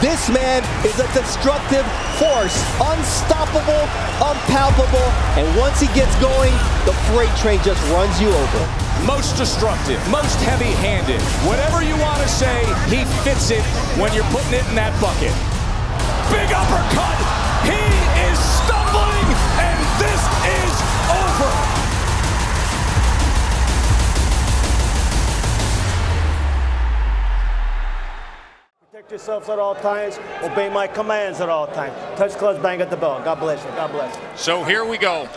This man is a destructive force, unstoppable, unpalpable, and once he gets going, the freight train just runs you over. Most destructive, most heavy-handed. Whatever you want to say, he fits it when you're putting it in that bucket. Big uppercut. He is stumbling, and this is over. Protect yourselves at all times. Obey my commands at all times. Touch gloves, bang at the bell. God bless you. God bless you. So here we go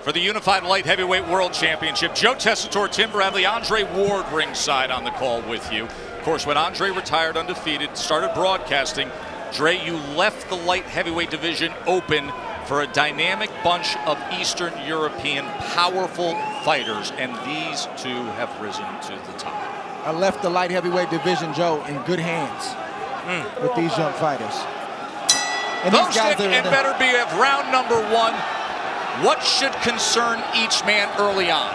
for the Unified Light Heavyweight World Championship. Joe Tessitore, Tim Bradley, Andre Ward ringside on the call with you. Of course, when Andre retired undefeated, started broadcasting, Dre, you left the light heavyweight division open for a dynamic bunch of Eastern European powerful fighters, and these two have risen to the top. I left the light heavyweight division, Joe, in good hands with these young fighters. And Gvozdyk and Beterbiev, round number one. What should concern each man early on?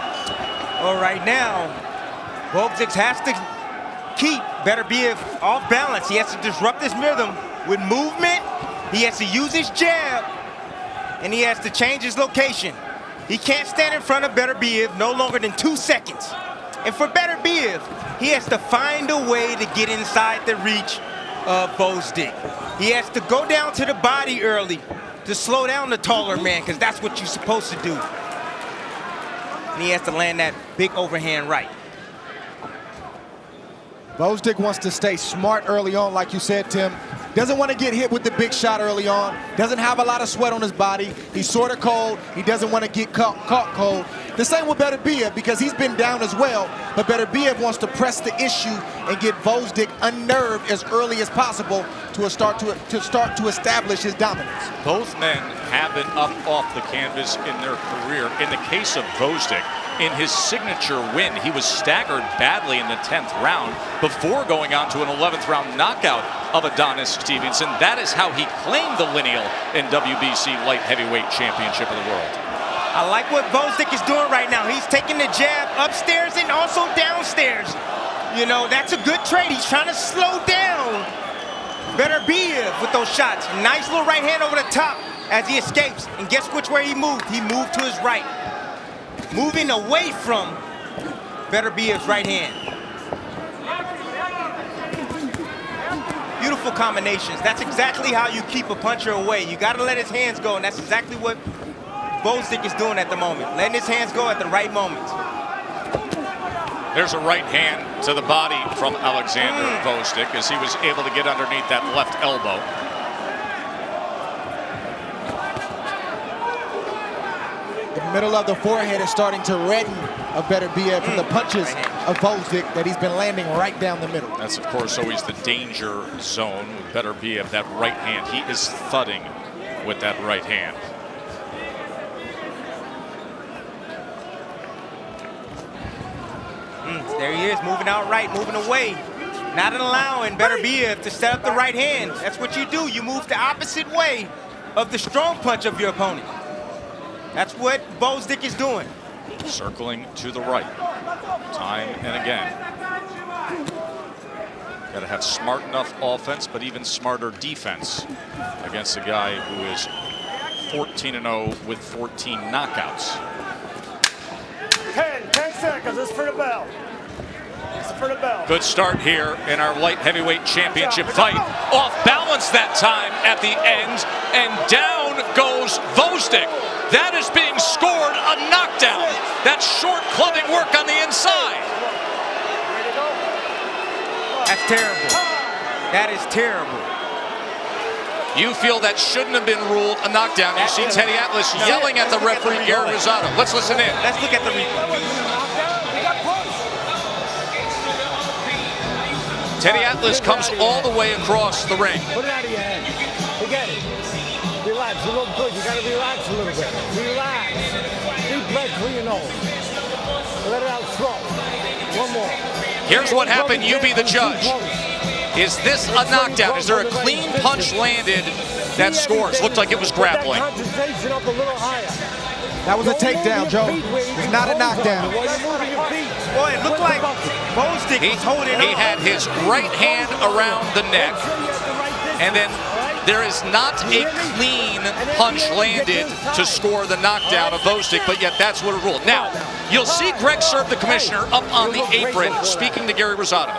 Well, right now, Gvozdyk has to keep Beterbiev off balance. He has to disrupt his rhythm with movement. He has to use his jab, and he has to change his location. He can't stand in front of Beterbiev no longer than 2 seconds. And for Beterbiev, he has to find a way to get inside the reach of Gvozdyk. He has to go down to the body early to slow down the taller man, because that's what you're supposed to do. And he has to land that big overhand right. Gvozdyk wants to stay smart early on, like you said, Tim. Doesn't want to get hit with the big shot early on. Doesn't have a lot of sweat on his body. He's sort of cold. He doesn't want to get caught cold. The same with Beterbiev, because he's been down as well. But Beterbiev wants to press the issue and get Gvozdyk unnerved as early as possible to start to establish his dominance. Both men have been up off the canvas in their career. In the case of Gvozdyk, in his signature win, he was staggered badly in the 10th round before going on to an 11th round knockout of Adonis Stevenson. That is how he claimed the lineal in WBC Light Heavyweight Championship of the World. I like what Gvozdyk is doing right now. He's taking the jab upstairs and also downstairs. You know, that's a good trade. He's trying to slow down Beterbiev with those shots. Nice little right hand over the top as he escapes. And guess which way he moved? He moved to his right. Moving away from Beterbiev's right hand. Beautiful combinations. That's exactly how you keep a puncher away. You got to let his hands go, and that's exactly what Gvozdyk is doing at the moment. Letting his hands go at the right moment. There's a right hand to the body from Alexander Gvozdyk as he was able to get underneath that left elbow. The middle of the forehead is starting to redden of Beterbiev from the punches of Gvozdyk that he's been landing right down the middle. That's, of course, always the danger zone with Beterbiev, that right hand. He is thudding with that right hand. There he is, moving out right, moving away. Not allowing Beterbiev to set up the right hand. That's what you do. You move the opposite way of the strong punch of your opponent. That's what Gvozdyk is doing. Circling to the right, time and again. Got to have smart enough offense, but even smarter defense against a guy who is 14-0 with 14 knockouts. 10 seconds. This is for the bell. This is for the bell. Good start here in our light heavyweight championship fight. Off balance that time at the end, and down goes Gvozdyk. That is being scored a knockdown. That's short clubbing work on the inside. That's terrible. That is terrible. You feel that shouldn't have been ruled a knockdown. You see Teddy Atlas yelling at the referee, Gary Rosado. Let's listen in. Let's look at the replay. Teddy Atlas comes all the way across the ring. Put it out of your head. Forget it. Relax. You look good. You got to relax a little bit. Relax. Deep breath through your nose. Let it out slow. One more. Here's what happened. You be the judge. Is this a knockdown? Is there a clean punch landed that scores? Looked like it was grappling. That was a takedown, Joe. It's not a knockdown. Boy, it looked like Gvozdyk was holding on. He had his right hand around the neck, and then there is not a clean punch landed to score the knockdown of Gvozdyk, but yet that's what it ruled. Now, you'll see Greg Serb, the commissioner, up on the apron speaking to Gary Rosado.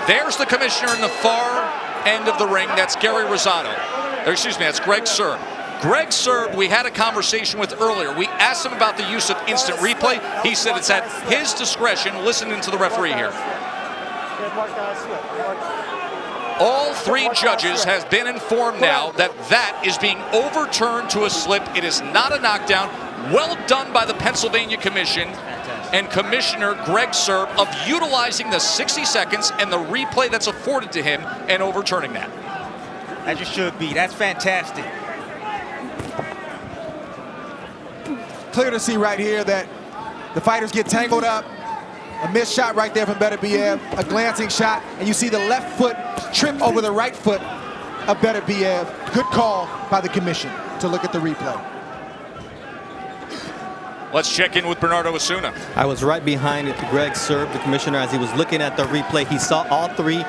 There's the commissioner in the far end of the ring. That's Gary Rosado. Or excuse me, that's Greg Serb. Greg Serb, we had a conversation with earlier. We asked him about the use of instant replay. He said it's at his discretion, listening to the referee here. All three judges have been informed now that that is being overturned to a slip. It is not a knockdown. Well done by the Pennsylvania Commission and Commissioner Greg Serb of utilizing the 60 seconds and the replay that's afforded to him and overturning that. As you should be. That's fantastic. Clear to see right here that the fighters get tangled up. A missed shot right there from Beterbiev, a glancing shot, and you see the left foot trip over the right foot of Beterbiev. Good call by the commission to look at the replay. Let's check in with Bernardo Osuna. I was right behind Greg Serb, the commissioner, as he was looking at the replay. He saw all three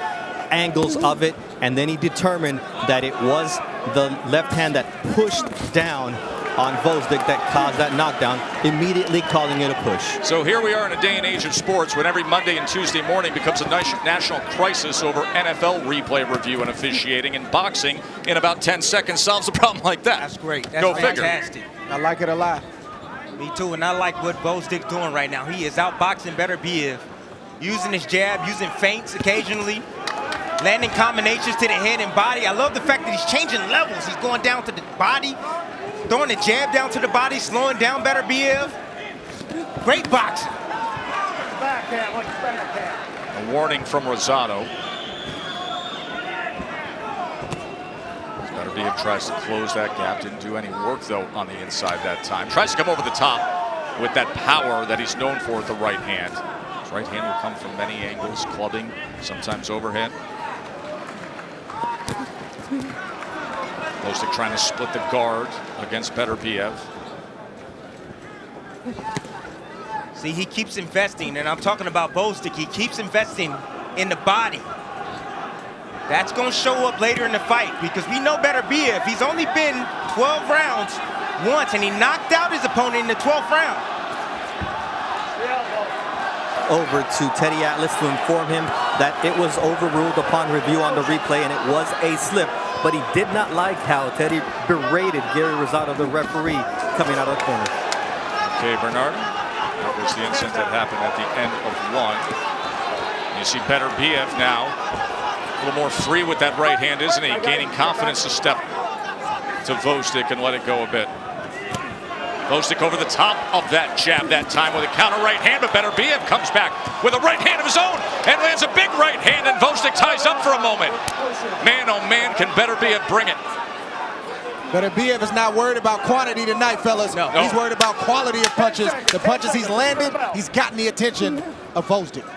angles of it, and then he determined that it was the left hand that pushed down on Gvozdyk that caused that knockdown, immediately calling it a push. So here we are in a day and age of sports when every Monday and Tuesday morning becomes a national crisis over NFL replay review and officiating, and boxing in about 10 seconds solves a problem like that. That's great. That's Go fantastic. figure. I like it a lot. Me too, and I like what Gvozdyk's doing right now. He is outboxing Beterbiev, using his jab, using feints occasionally, landing combinations to the head and body. I love the fact that he's changing levels. He's going down to the body, throwing a jab down to the body, slowing down Beterbiev. Great boxing. A warning from Rosado. Beterbiev tries to close that gap. Didn't do any work, though, on the inside that time. Tries to come over the top with that power that he's known for with the right hand. His right hand will come from many angles, clubbing, sometimes overhand. Gvozdyk trying to split the guard against Beterbiev. See, he keeps investing, and I'm talking about Gvozdyk. He keeps investing in the body. That's going to show up later in the fight because we know Beterbiev. He's only been 12 rounds once, and he knocked out his opponent in the 12th round. Over to Teddy Atlas to inform him that it was overruled upon review on the replay and it was a slip, but he did not like how Teddy berated Gary Rosado, the referee, coming out of the corner. Okay, Bernard, that was the incident that happened at the end of one. You see Beterbiev now a little more free with that right hand, isn't he? Gaining confidence to step to Gvozdyk and let it go a bit. Gvozdyk over the top of that jab that time with a counter right hand, but Beterbiev comes back with a right hand of his own and lands a big right hand, and Gvozdyk ties up for a moment. Man, oh man, can Beterbiev bring it. Beterbiev is not worried about quantity tonight, fellas. No. He's worried about quality of punches. The punches he's landed, he's gotten the attention of Gvozdyk.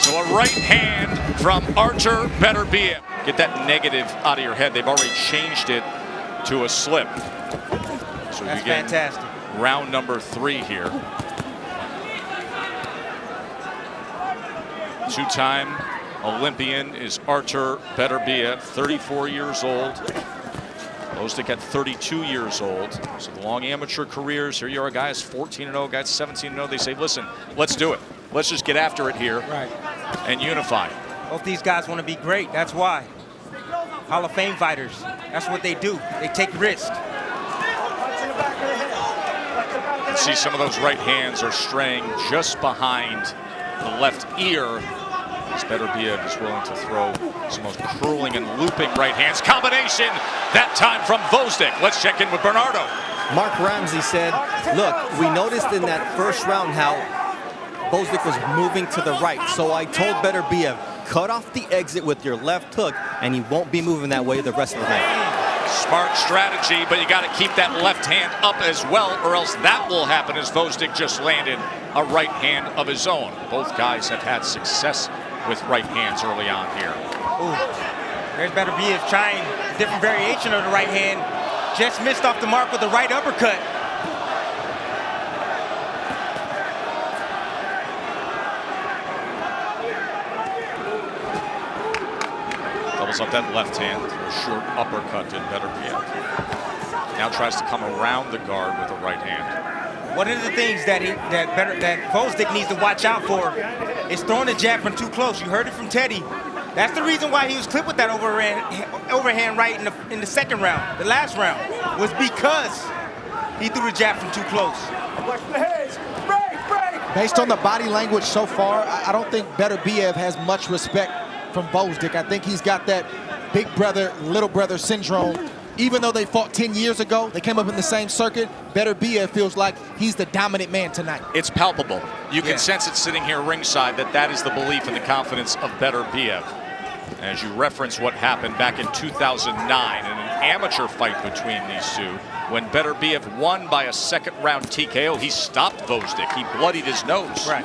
So a right hand from Artur Beterbiev. Get that negative out of your head. They've already changed it to a slip. So That's we get fantastic. round number 3 here. Two-time Olympian is Artur Beterbiev, 34 years old. Gvozdyk at 32 years old. So the long amateur careers. Here you are, guys 14-0, guys 17-0. They say, listen, let's do it. Let's just get after it here and unify. Both these guys want to be great. That's why. Hall of Fame fighters. That's what they do. They take risks. You can see some of those right hands are straying just behind the left ear. As Beterbiev is willing to throw some of those curling and looping right hands. Combination, that time from Gvozdyk. Let's check in with Bernardo. Mark Ramsey said, look, we noticed in that first round how Gvozdyk was moving to the right, so I told Beterbiev, cut off the exit with your left hook, and he won't be moving that way the rest of the night. Smart strategy, but you got to keep that left hand up as well, or else that will happen as Gvozdyk just landed a right hand of his own. Both guys have had success with right hands early on here. Ooh. There's Beterbiev trying a different variation of the right hand. Just missed off the mark with the right uppercut. up that left hand, a short uppercut to Beterbiev. Now tries to come around the guard with the right hand. One of the things that Gvozdyk needs to watch out for is throwing the jab from too close. You heard it from Teddy. That's the reason why he was clipped with that overhand right in the second round. The last round was because he threw the jab from too close. Based on the body language so far, I don't think Beterbiev has much respect from Gvozdyk. I think he's got that big brother, little brother syndrome. Even though they fought 10 years ago, they came up in the same circuit, Beterbiev feels like he's the dominant man tonight. It's palpable. You can sense it sitting here ringside that is the belief and the confidence of Beterbiev. As you reference what happened back in 2009 in an amateur fight between these two, when Beterbiev won by a second-round TKO, he stopped Gvozdyk. He bloodied his nose. Right.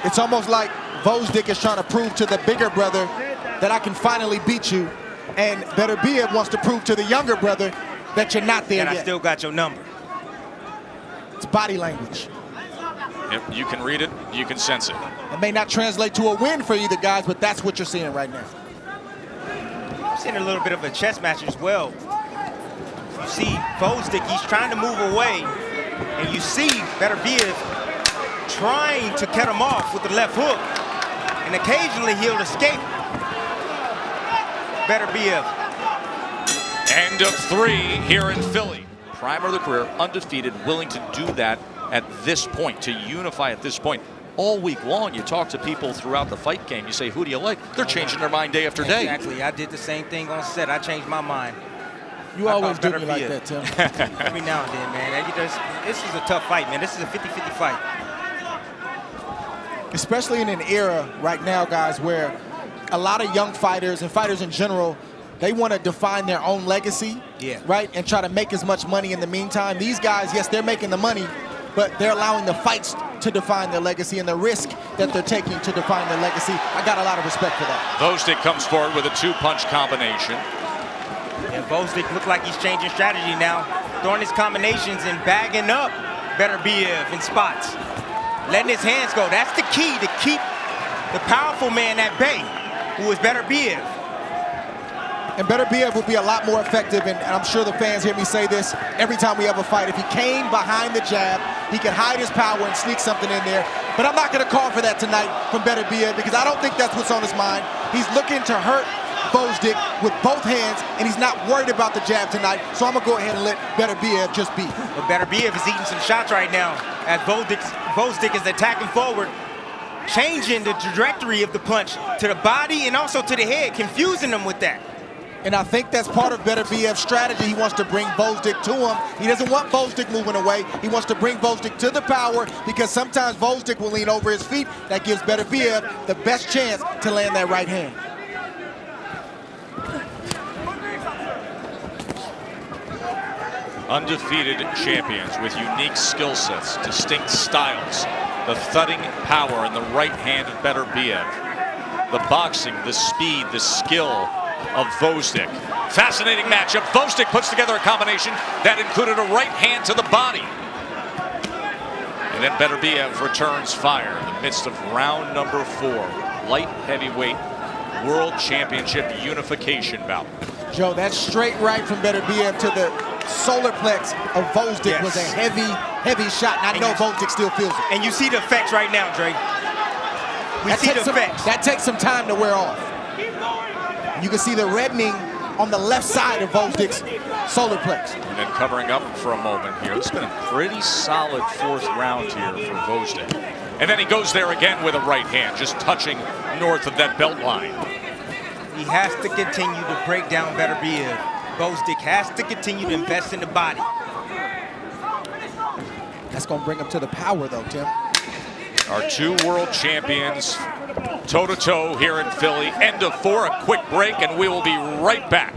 It's almost like Gvozdyk is trying to prove to the bigger brother that I can finally beat you, and Beterbiev wants to prove to the younger brother that you're not there yet. I still got your number. It's body language. Yep, you can read it, you can sense it. It may not translate to a win for either guys, but that's what you're seeing right now. I'm seeing a little bit of a chess match as well. You see Gvozdyk, he's trying to move away, and you see Beterbiev trying to cut him off with the left hook, and occasionally he'll escape. Beterbiev. End of 3 here in Philly. Primer of the career, undefeated, willing to do that at this point, to unify at this point. All week long, you talk to people throughout the fight game, you say, who do you like? They're changing their mind day after day. Exactly, I did the same thing on set. I changed my mind. You always do me like that, Tim. Every now and then, man. This is a tough fight, man. This is a 50-50 fight. Especially in an era right now, guys, where a lot of young fighters and fighters in general, they want to define their own legacy, right, and try to make as much money in the meantime. These guys, yes, they're making the money, but they're allowing the fights to define their legacy and the risk that they're taking to define their legacy. I got a lot of respect for that. Gvozdyk comes forward with a 2-punch combination. And Gvozdyk look like he's changing strategy now, throwing his combinations and bagging up Beterbiev in spots. Letting his hands go. That's the key to keep the powerful man at bay, who is Beterbiev. And Beterbiev will be a lot more effective, and I'm sure the fans hear me say this every time we have a fight. If he came behind the jab, he could hide his power and sneak something in there. But I'm not going to call for that tonight from Beterbiev because I don't think that's what's on his mind. He's looking to hurt Gvozdyk with both hands, and he's not worried about the jab tonight. So I'm going to go ahead and let Beterbiev just be. But Beterbiev is eating some shots right now as Gvozdyk is attacking forward, changing the trajectory of the punch to the body and also to the head, confusing them with that. And I think that's part of Beterbiev's strategy. He wants to bring Gvozdyk to him. He doesn't want Gvozdyk moving away. He wants to bring Gvozdyk to the power because sometimes Gvozdyk will lean over his feet. That gives Beterbiev the best chance to land that right hand. Undefeated champions with unique skill sets, distinct styles, the thudding power in the right hand of Beterbiev, the boxing, the speed, the skill of Gvozdyk. Fascinating matchup. Gvozdyk puts together a combination that included a right hand to the body. And then Beterbiev returns fire in the midst of round number 4. Light heavyweight world championship unification bout. Joe, that straight right from Beterbiev to the solar plex of Gvozdyk was a heavy, heavy shot. And I know Gvozdyk still feels it. And you see the effects right now, Dre. We see the effects. That takes some time to wear off. You can see the reddening on the left side of Gvozdyk's solar plex. And then covering up for a moment here. This has been a pretty solid 4th round here for Gvozdyk. And then he goes there again with a right hand, just touching north of that belt line. He has to continue to break down Beterbiev. Gvozdyk has to continue to invest in the body. That's going to bring him to the power, though, Tim. Our 2 world champions toe-to-toe here in Philly. End of 4, a quick break, and we will be right back.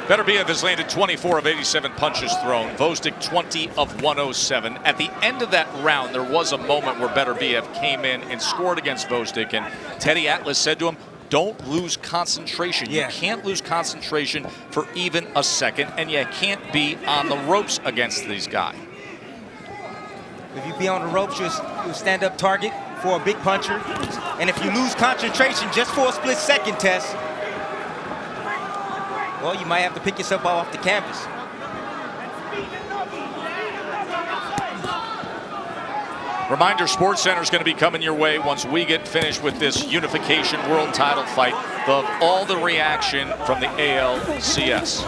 Beterbiev has landed 24 of 87 punches thrown. Gvozdyk 20 of 107. At the end of that round, there was a moment where Beterbiev came in and scored against Gvozdyk, and Teddy Atlas said to him, don't lose concentration. You can't lose concentration for even a second, and you can't be on the ropes against these guys. If you be on the ropes, you'll stand up target. for a big puncher. And if you lose concentration just for a split second test, well, you might have to pick yourself off the canvas. Reminder, Sports Center is going to be coming your way once we get finished with this unification world title fight. All the reaction from the ALCS.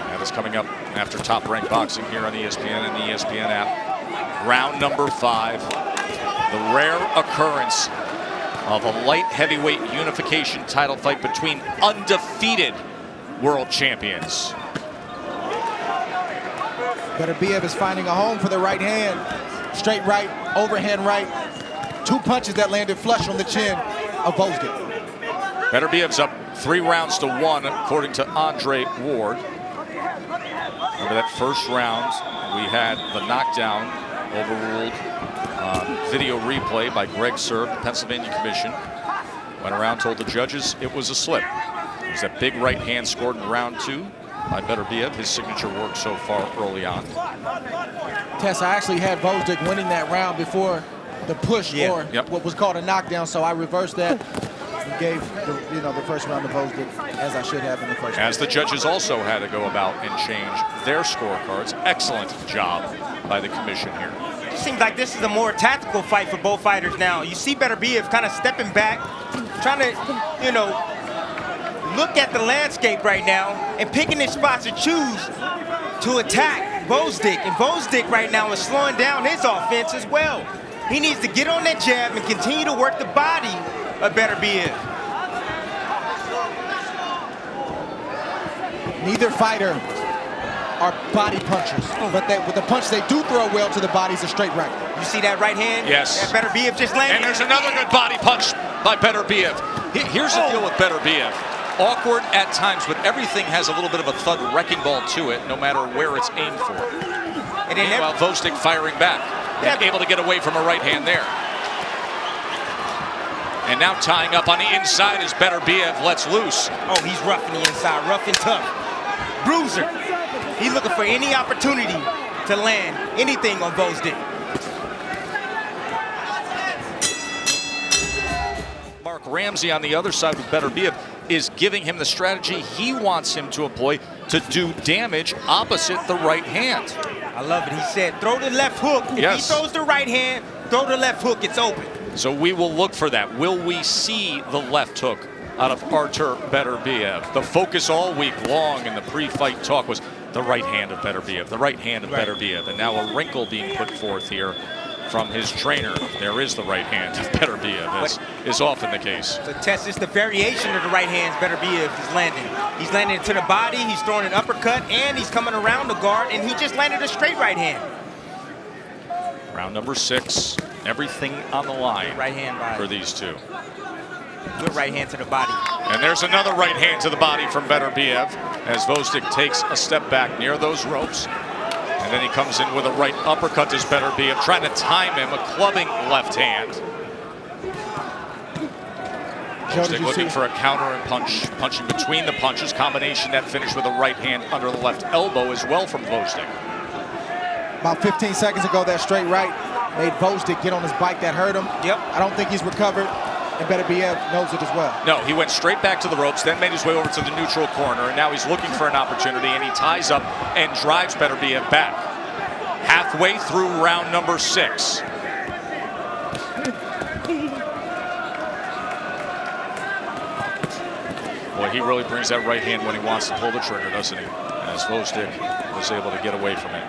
That is coming up after Top Rank Boxing here on ESPN and the ESPN app. Round number 5. The rare occurrence of a light heavyweight unification title fight between undefeated world champions. Beterbiev is finding a home for the right hand. Straight right, overhand right. 2 punches that landed flush on the chin of Gvozdyk. Beterbiev's up 3 rounds to 1, according to Andre Ward. Remember that first round, we had the knockdown overruled video replay by Greg Serb, the Pennsylvania Commission. Went around, told the judges it was a slip. It was that big right hand scored in round 2 by Beterbiev, his signature work so far early on. Tess, I actually had Gvozdyk winning that round before the push or what was called a knockdown, so I reversed that and gave the first round to Gvozdyk, as I should have in the first round. As the judges also had to go about and change their scorecards. Excellent job by the commission here. It seems like this is a more tactical fight for both fighters now. You see Beterbiev kind of stepping back, trying to, look at the landscape right now and picking his spots to choose to attack Gvozdyk. And Gvozdyk right now is slowing down his offense as well. He needs to get on that jab and continue to work the body of Beterbiev. Neither fighter are body punchers, but with the punch they do throw well to the body is a straight right. You see that right hand? Yes. That Beterbiev just landed. And there's another good body punch by Beterbiev. Here's the deal with Beterbiev. Awkward at times, but everything has a little bit of a thud wrecking ball to it, no matter where it's aimed for. And meanwhile, Gvozdyk firing back, and able to get away from a right hand there. And now tying up on the inside as Beterbiev lets loose. Oh, he's rough in the inside, rough and tough. Bruiser. He's looking for any opportunity to land anything on Gvozdyk. Mark Ramsey on the other side with Beterbiev is giving him the strategy he wants him to employ to do damage opposite the right hand. I love it. He said, throw the left hook. If he throws the right hand, throw the left hook. It's open. So we will look for that. Will we see the left hook out of Artur Beterbiev? The focus all week long in the pre-fight talk was the right hand of Beterbiev, the right hand of Beterbiev. And now a wrinkle being put forth here from his trainer. There is the right hand of Beterbiev, as is often the case. So Tess, it's the variation of the right hands Beterbiev is landing. He's landing to the body, he's throwing an uppercut, and he's coming around the guard, and he just landed a straight right hand. Round number 6, everything on the line right hand for these two. Good right hand to the body. And there's another right hand to the body from Beterbiev as Gvozdyk takes a step back near those ropes. And then he comes in with a right uppercut to Beterbiev, trying to time him, a clubbing left hand. Gvozdyk looking for a counter and punching between the punches. Combination that finished with a right hand under the left elbow as well from Gvozdyk. About 15 seconds ago, that straight right made Gvozdyk get on his bike. That hurt him. I don't think he's recovered, and Beterbiev knows it as well. No, he went straight back to the ropes, then made his way over to the neutral corner, and now he's looking for an opportunity, and he ties up and drives Beterbiev back. Halfway through round number 6. Boy, he really brings that right hand when he wants to pull the trigger, doesn't he? As Gvozdyk was able to get away from it.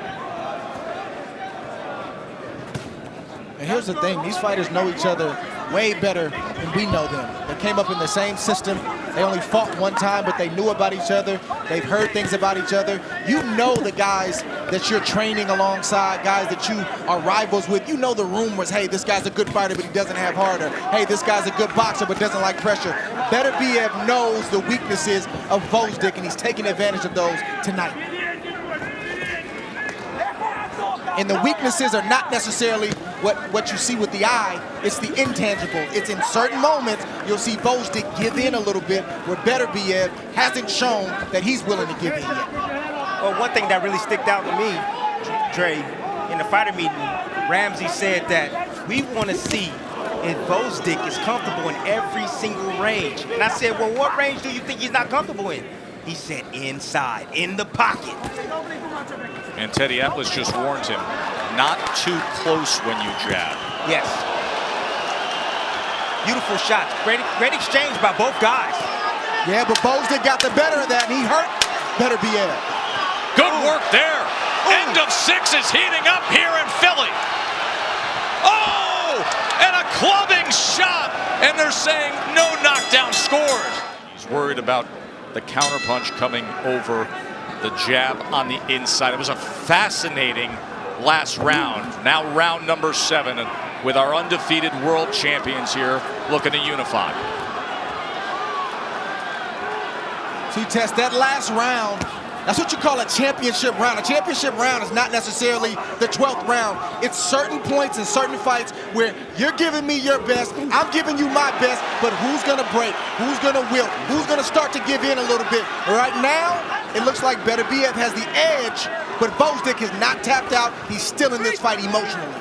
And here's the thing, these fighters know each other way better than we know them. They came up in the same system. They only fought one time, but they knew about each other. They've heard things about each other. You know the guys that you're training alongside, guys that you are rivals with. You know the rumors, hey, this guy's a good fighter, but he doesn't have heart. Or, hey, this guy's a good boxer, but doesn't like pressure. Beterbiev knows the weaknesses of Gvozdyk, and he's taking advantage of those tonight. And the weaknesses are not necessarily what you see with the eye, it's the intangible. It's in certain moments, you'll see Gvozdyk give in a little bit, where Beterbiev hasn't shown that he's willing to give in yet. Well, one thing that really sticked out to me, Dre, in the fighter meeting, Ramsey said that we want to see if Gvozdyk is comfortable in every single range. And I said, well, what range do you think he's not comfortable in? He said inside, in the pocket. And Teddy Atlas just warned him, not too close when you jab. Yes. Beautiful shots. Great exchange by both guys. Yeah, but Gvozdyk got the better of that, and he hurt Beterbiev. Good work there. End of 6 is heating up here in Philly. Oh, and a clubbing shot. And they're saying no knockdown scored. He's worried about the counterpunch coming over the jab on the inside. It was a fascinating last round. Now round number 7 with our undefeated world champions here looking to unify. See, Tess, that last round, that's what you call a championship round. A championship round is not necessarily the 12th round. It's certain points in certain fights where you're giving me your best, I'm giving you my best, but who's gonna break? Who's gonna wilt? Who's gonna start to give in a little bit? Right now, it looks like Beterbiev has the edge, but Gvozdyk is not tapped out. He's still in this fight emotionally.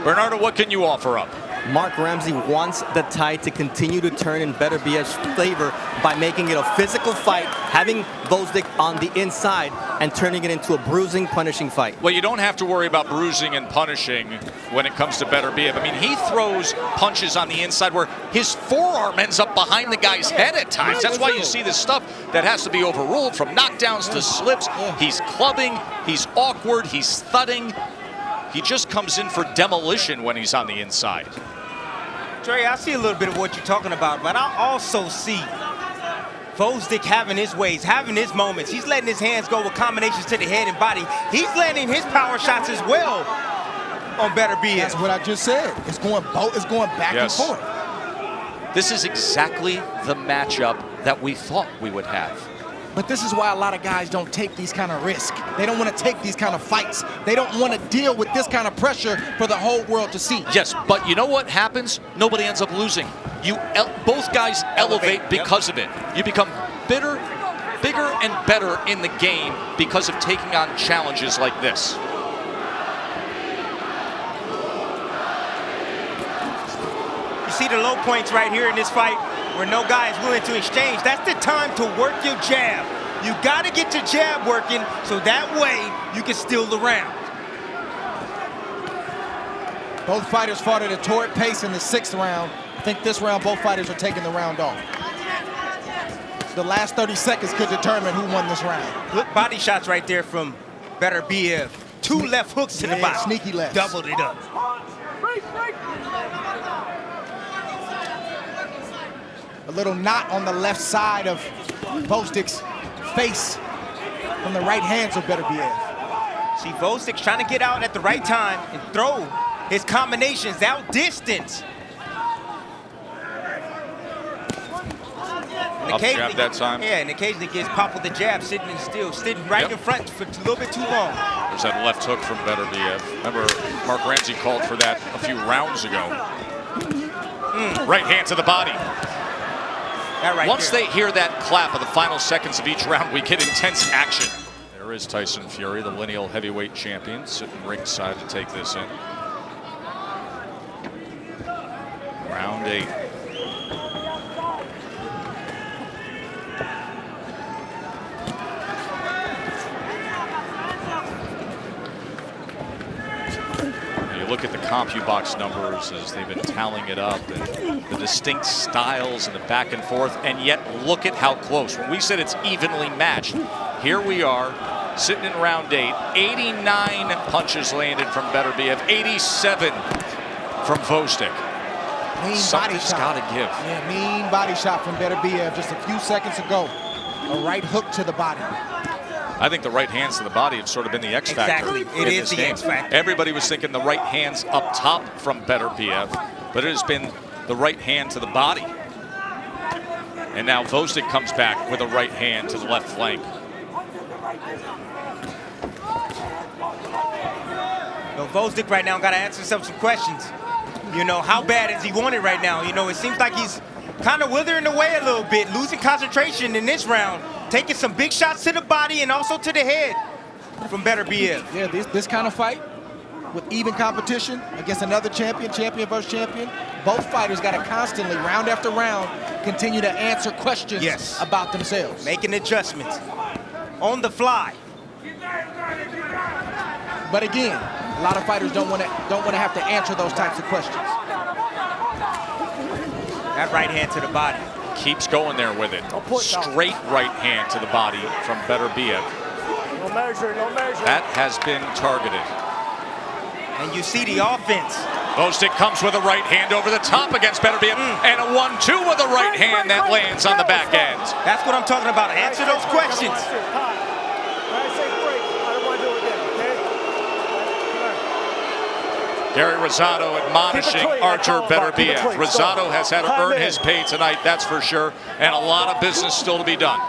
Bernardo, what can you offer up? Mark Ramsey wants the tide to continue to turn in Beterbiev's favor by making it a physical fight, having Gvozdyk on the inside and turning it into a bruising, punishing fight. Well, you don't have to worry about bruising and punishing when it comes to Beterbiev. I mean, he throws punches on the inside where his forearm ends up behind the guy's head at times. That's why you see this stuff that has to be overruled, from knockdowns to slips. He's clubbing, he's awkward, he's thudding. He just comes in for demolition when he's on the inside. Trey, I see a little bit of what you're talking about, but I also see Gvozdyk having his ways, having his moments. He's letting his hands go with combinations to the head and body. He's landing his power shots as well on Beterbiev. That's what I just said. It's going back and forth. This is exactly the matchup that we thought we would have. But this is why a lot of guys don't take these kind of risks. They don't want to take these kind of fights. They don't want to deal with this kind of pressure for the whole world to see. Yes, but you know what happens? Nobody ends up losing. Both guys elevate because of it. You become bigger and better in the game because of taking on challenges like this. You see the low points right here in this fight where no guy is willing to exchange. That's the time to work your jab. You got to get your jab working so that way you can steal the round. Both fighters fought at a torrid pace in the 6th round. I think this round, both fighters are taking the round off. The last 30 seconds could determine who won this round. Good body shots right there from Beterbiev. 2 left hooks to the body. Sneaky left. Doubled it up. A little knot on the left side of Gvozdyk's face from the right hands of Beterbiev. See, Gvozdyk's trying to get out at the right time and throw his combinations out distance. Up jab that time. Yeah, and occasionally gets popped with the jab, sitting right in front for a little bit too long. There's that left hook from Beterbiev. Remember, Mark Ramsey called for that a few rounds ago. Right hand to the body. Once they hear that clap of the final seconds of each round, we get intense action. There is Tyson Fury, the lineal heavyweight champion, sitting ringside to take this in. Round 8. Look at the CompuBox numbers as they've been tallying it up, and the distinct styles and the back and forth, and yet look at how close. When we said it's evenly matched, here we are sitting in round 8. 89 punches landed from Beterbiev, 87 from Gvozdyk. Something's got to give. Yeah, mean body shot from Beterbiev just a few seconds ago. A right hook to the body. I think the right hands to the body have sort of been the X factor. Exactly, it is the X factor. Everybody was thinking the right hands up top from Beterbiev, but it has been the right hand to the body. And now Gvozdyk comes back with a right hand to the left flank. Well, Gvozdyk right now got to answer himself some questions. You know, how bad is he wanted right now? You know, it seems like he's kind of withering away a little bit, losing concentration in this round, taking some big shots to the body and also to the head from Beterbiev. Yeah, this kind of fight with even competition against another champion, champion versus champion, both fighters got to constantly, round after round, continue to answer questions about themselves. Making adjustments on the fly. But again, a lot of fighters don't want to have to answer those types of questions. That right hand to the body. Keeps going there with it. Straight right hand to the body from Beterbiev. No measure, no measure. That has been targeted. And you see the offense. Gvozdyk comes with a right hand over the top against Beterbiev, and a 1-2 with a right hand that lands on the back end. That's what I'm talking about. Answer those questions. Gary Rosado admonishing Artur Beterbiev. Rosado has had to earn his pay tonight, that's for sure, and a lot of business still to be done.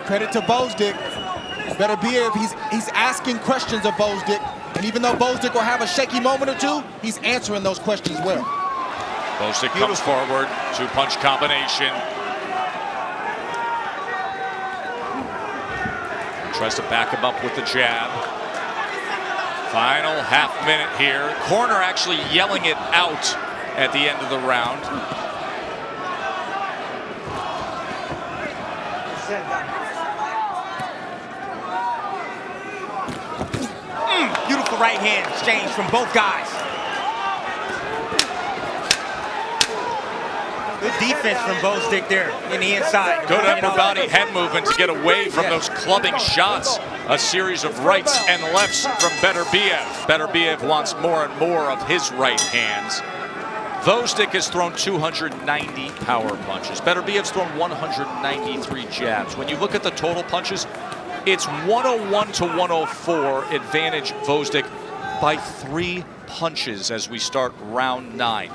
Credit to Gvozdyk. Beterbiev, he's asking questions of Gvozdyk, and even though Gvozdyk will have a shaky moment or two, he's answering those questions well. Gvozdyk comes forward, two-punch combination. Tries to back him up with the jab. Final half minute here. Corner actually yelling it out at the end of the round. Beautiful right hand exchange from both guys. Good defense from Gvozdyk there in the inside. Good upper body head movement to get away from those clubbing shots. A series of rights and lefts from Beterbiev. Beterbiev wants more and more of his right hands. Gvozdyk has thrown 290 power punches. Beterbiev's thrown 193 jabs. When you look at the total punches, it's 101 to 104 advantage Gvozdyk by 3 punches as we start round 9.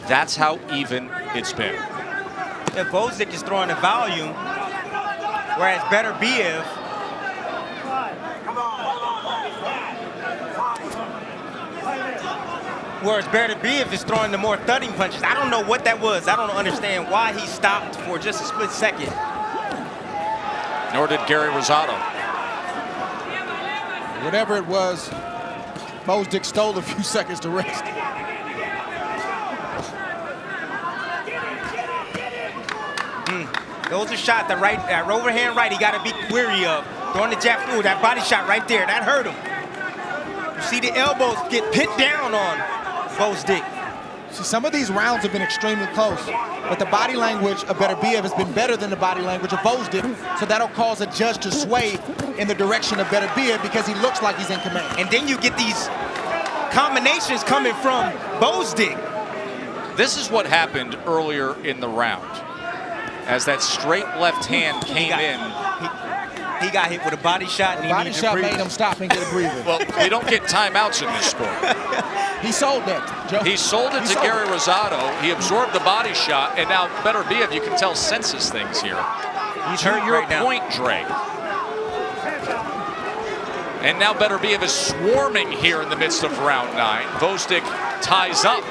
That's how even it's been. If Gvozdyk is throwing the volume, whereas Beterbiev is throwing the more thudding punches. I don't know what that was. I don't understand why he stopped for just a split second. Nor did Gary Rosado. Whatever it was, Gvozdyk stole a few seconds to rest. Those are shots, that overhand right, he got to be wary of. Throwing the jab, ooh, that body shot right there, that hurt him. You see the elbows get pinned down on Gvozdyk. See, some of these rounds have been extremely close, but the body language of Beterbiev has been better than the body language of Gvozdyk, so that'll cause a judge to sway in the direction of Beterbiev because he looks like he's in command. And then you get these combinations coming from Gvozdyk. This is what happened earlier in the round. As that straight left hand came in. He got hit with a body shot and the body shot made him stop and get a breather. Well, we don't get timeouts in this sport. He sold that, Joe. He sold it to Gary Rosado. He absorbed the body shot, and now Beterbiev, you can tell, senses things here. He's to hurt your right now. point, Dre. And now Beterbiev is swarming here in the midst of round 9. Gvozdyk ties up.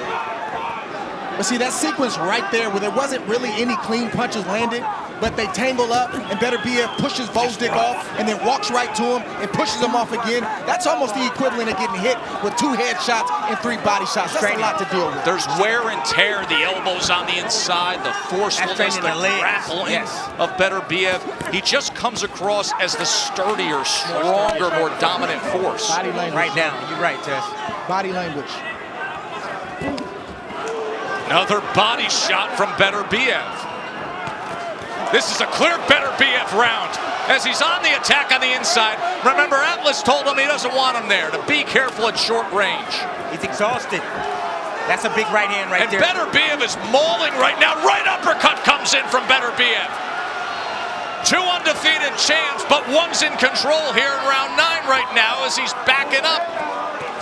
But see, that sequence right there where there wasn't really any clean punches landed, but they tangle up and Beterbiev pushes Gvozdyk off and then walks right to him and pushes him off again. That's almost the equivalent of getting hit with 2 headshots and 3 body shots. That's a lot to deal with. There's wear and tear, the elbows on the inside, the forcefulness, the grappling of Beterbiev. He just comes across as the sturdier, stronger, more dominant force. Body language. Right now, you're right, Tess. Body language. Another body shot from Beterbiev. This is a clear Beterbiev round as he's on the attack on the inside. Remember, Atlas told him he doesn't want him there, to be careful at short range. He's exhausted. That's a big right hand right there. And Beterbiev is mauling right now. Right uppercut comes in from Beterbiev. 2 undefeated champs, but one's in control here in round 9 right now as he's backing up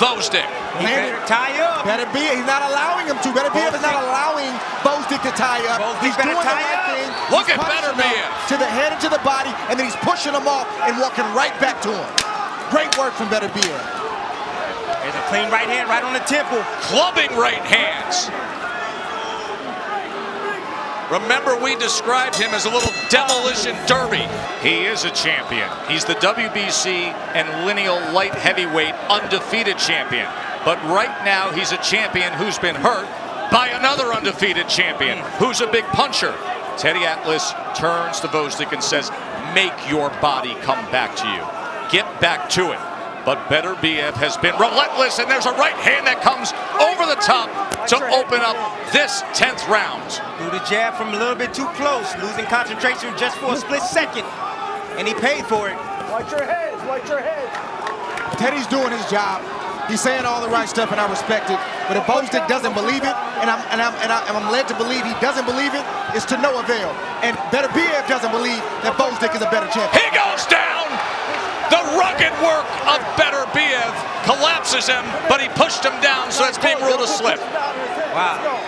Gvozdyk. He better tie up. Beterbiev, he's not allowing him to. Beterbiev is not allowing Gvozdyk to tie up. He's doing the right thing. Look at Beterbiev. To the head and to the body, and then he's pushing him off and walking right back to him. Great work from Beterbiev. There's a clean right hand right on the temple. Clubbing right hands. Remember, we described him as a little demolition derby. He is a champion. He's the WBC and lineal light heavyweight undefeated champion. But right now, he's a champion who's been hurt by another undefeated champion who's a big puncher. Teddy Atlas turns to Gvozdyk and says, make your body come back to you. Get back to it. But Beterbiev has been relentless, and there's a right hand that comes over the top to open up this 10th round. Threw the jab from a little bit too close, losing concentration just for a split second, and he paid for it. Watch your heads, watch your heads. Teddy's doing his job. He's saying all the right stuff, and I respect it. But if Gvozdyk doesn't believe it, and I'm led to believe he doesn't believe it, it's to no avail. And Beterbiev doesn't believe that Gvozdyk is a better champion. He goes down! The rugged work of Beterbiev collapses him, but he pushed him down, so that's being ruled a slip. Wow.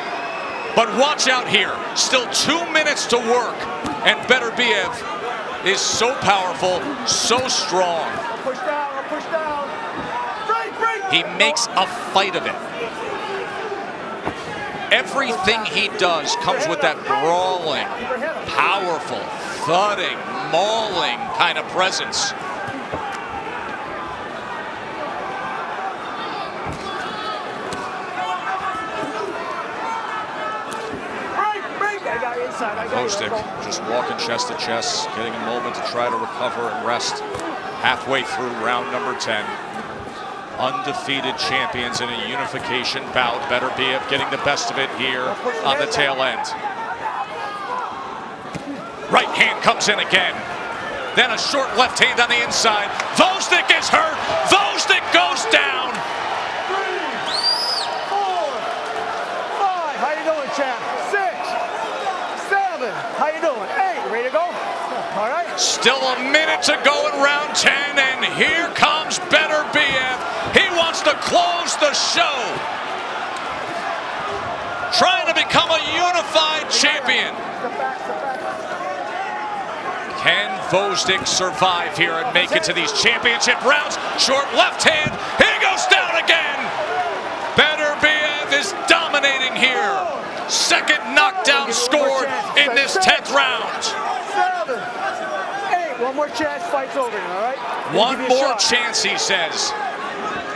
But watch out here. Still 2 minutes to work, and Beterbiev is so powerful, so strong. Push down, push down. Break. He makes a fight of it. Everything he does comes with that brawling, powerful, thudding, mauling kind of presence. Gvozdyk just walking chest to chest, getting a moment to try to recover and rest halfway through round number 10. Undefeated champions in a unification bout. Beterbiev getting the best of it here on the tail end. Right hand comes in again. Then a short left hand on the inside. Gvozdyk is hurt. Gvozdyk goes down. 3, 4, 5. How you doing, champ? 6, 7. How you doing? 8. Ready to go? All right. Still a minute to go in round 10, and here comes Beterbiev. He wants to close the show. Trying to become a unified champion. Step back. Can Gvozdyk survive here and make it to these championship rounds? Short left hand. He goes down again. Beterbiev is dominating here. Second knockdown scored in this 10th round. 7, 8. One more chance, fight's over, all right? One more chance, he says.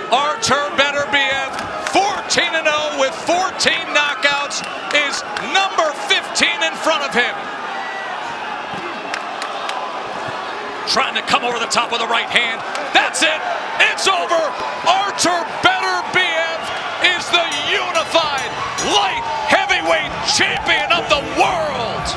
Artur Beterbiev, 14-0 with 14 knockouts, is number 15 in front of him. Trying to come over the top with a right hand. That's it. It's over. Artur Beterbiev is the unified light heavyweight champion of the world.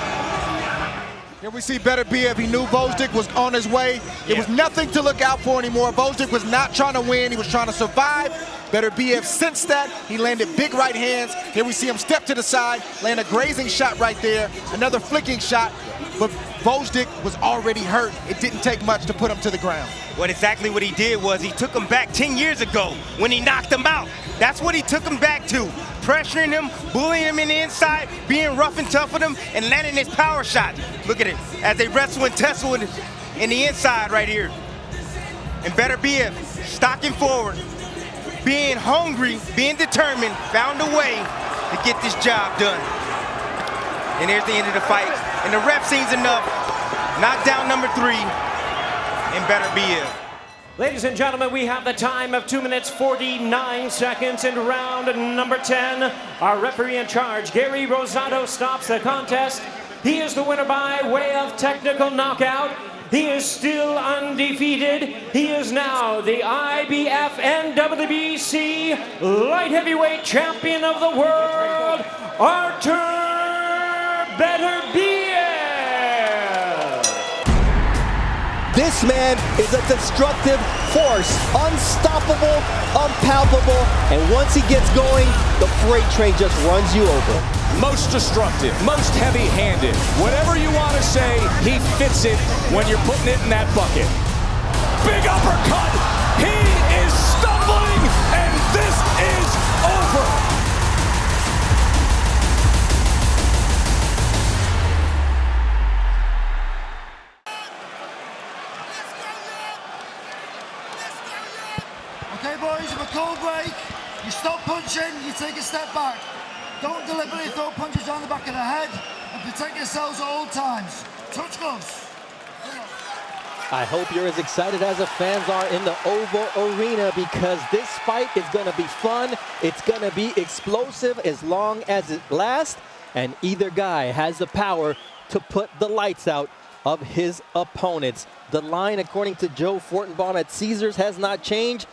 Here we see Beterbiev. He knew Gvozdyk was on his way. It was nothing to look out for anymore. Gvozdyk was not trying to win. He was trying to survive. Beterbiev sensed that. He landed big right hands. Here we see him step to the side, land a grazing shot right there, another flicking shot. But Gvozdyk was already hurt. It didn't take much to put him to the ground. Exactly what he did was he took him back 10 years ago when he knocked him out. That's what he took him back to. Pressuring him, bullying him in the inside, being rough and tough with him, and landing his power shot. Look at it, as they wrestle and tussle in the inside right here. And Beterbiev stalking forward, being hungry, being determined, found a way to get this job done. And here's the end of the fight. And the ref sees enough. Knockdown number 3 in Beterbiev. Ladies and gentlemen, we have the time of 2 minutes 49 seconds in round number 10. Our referee in charge, Gary Rosado, stops the contest. He is the winner by way of technical knockout. He is still undefeated. He is now the IBF and WBC light heavyweight champion of the world, Artur Beterbiev. This man is a destructive force, unstoppable, unpalpable, and once he gets going, the freight train just runs you over. Most destructive, most heavy-handed. Whatever you want to say, he fits it when you're putting it in that bucket. Big uppercut. He is stumbling, and this is over. Okay, boys, if a cold break, you stop punching, you take a step back. Don't deliberately throw punches on the back of the head. If Protect yourselves at all times. Touch gloves. I hope you're as excited as the fans are in the Oval Arena, because this fight is going to be fun. It's going to be explosive as long as it lasts, and either guy has the power to put the lights out of his opponents. The line, according to Joe Fortenbaum at Caesars, has not changed.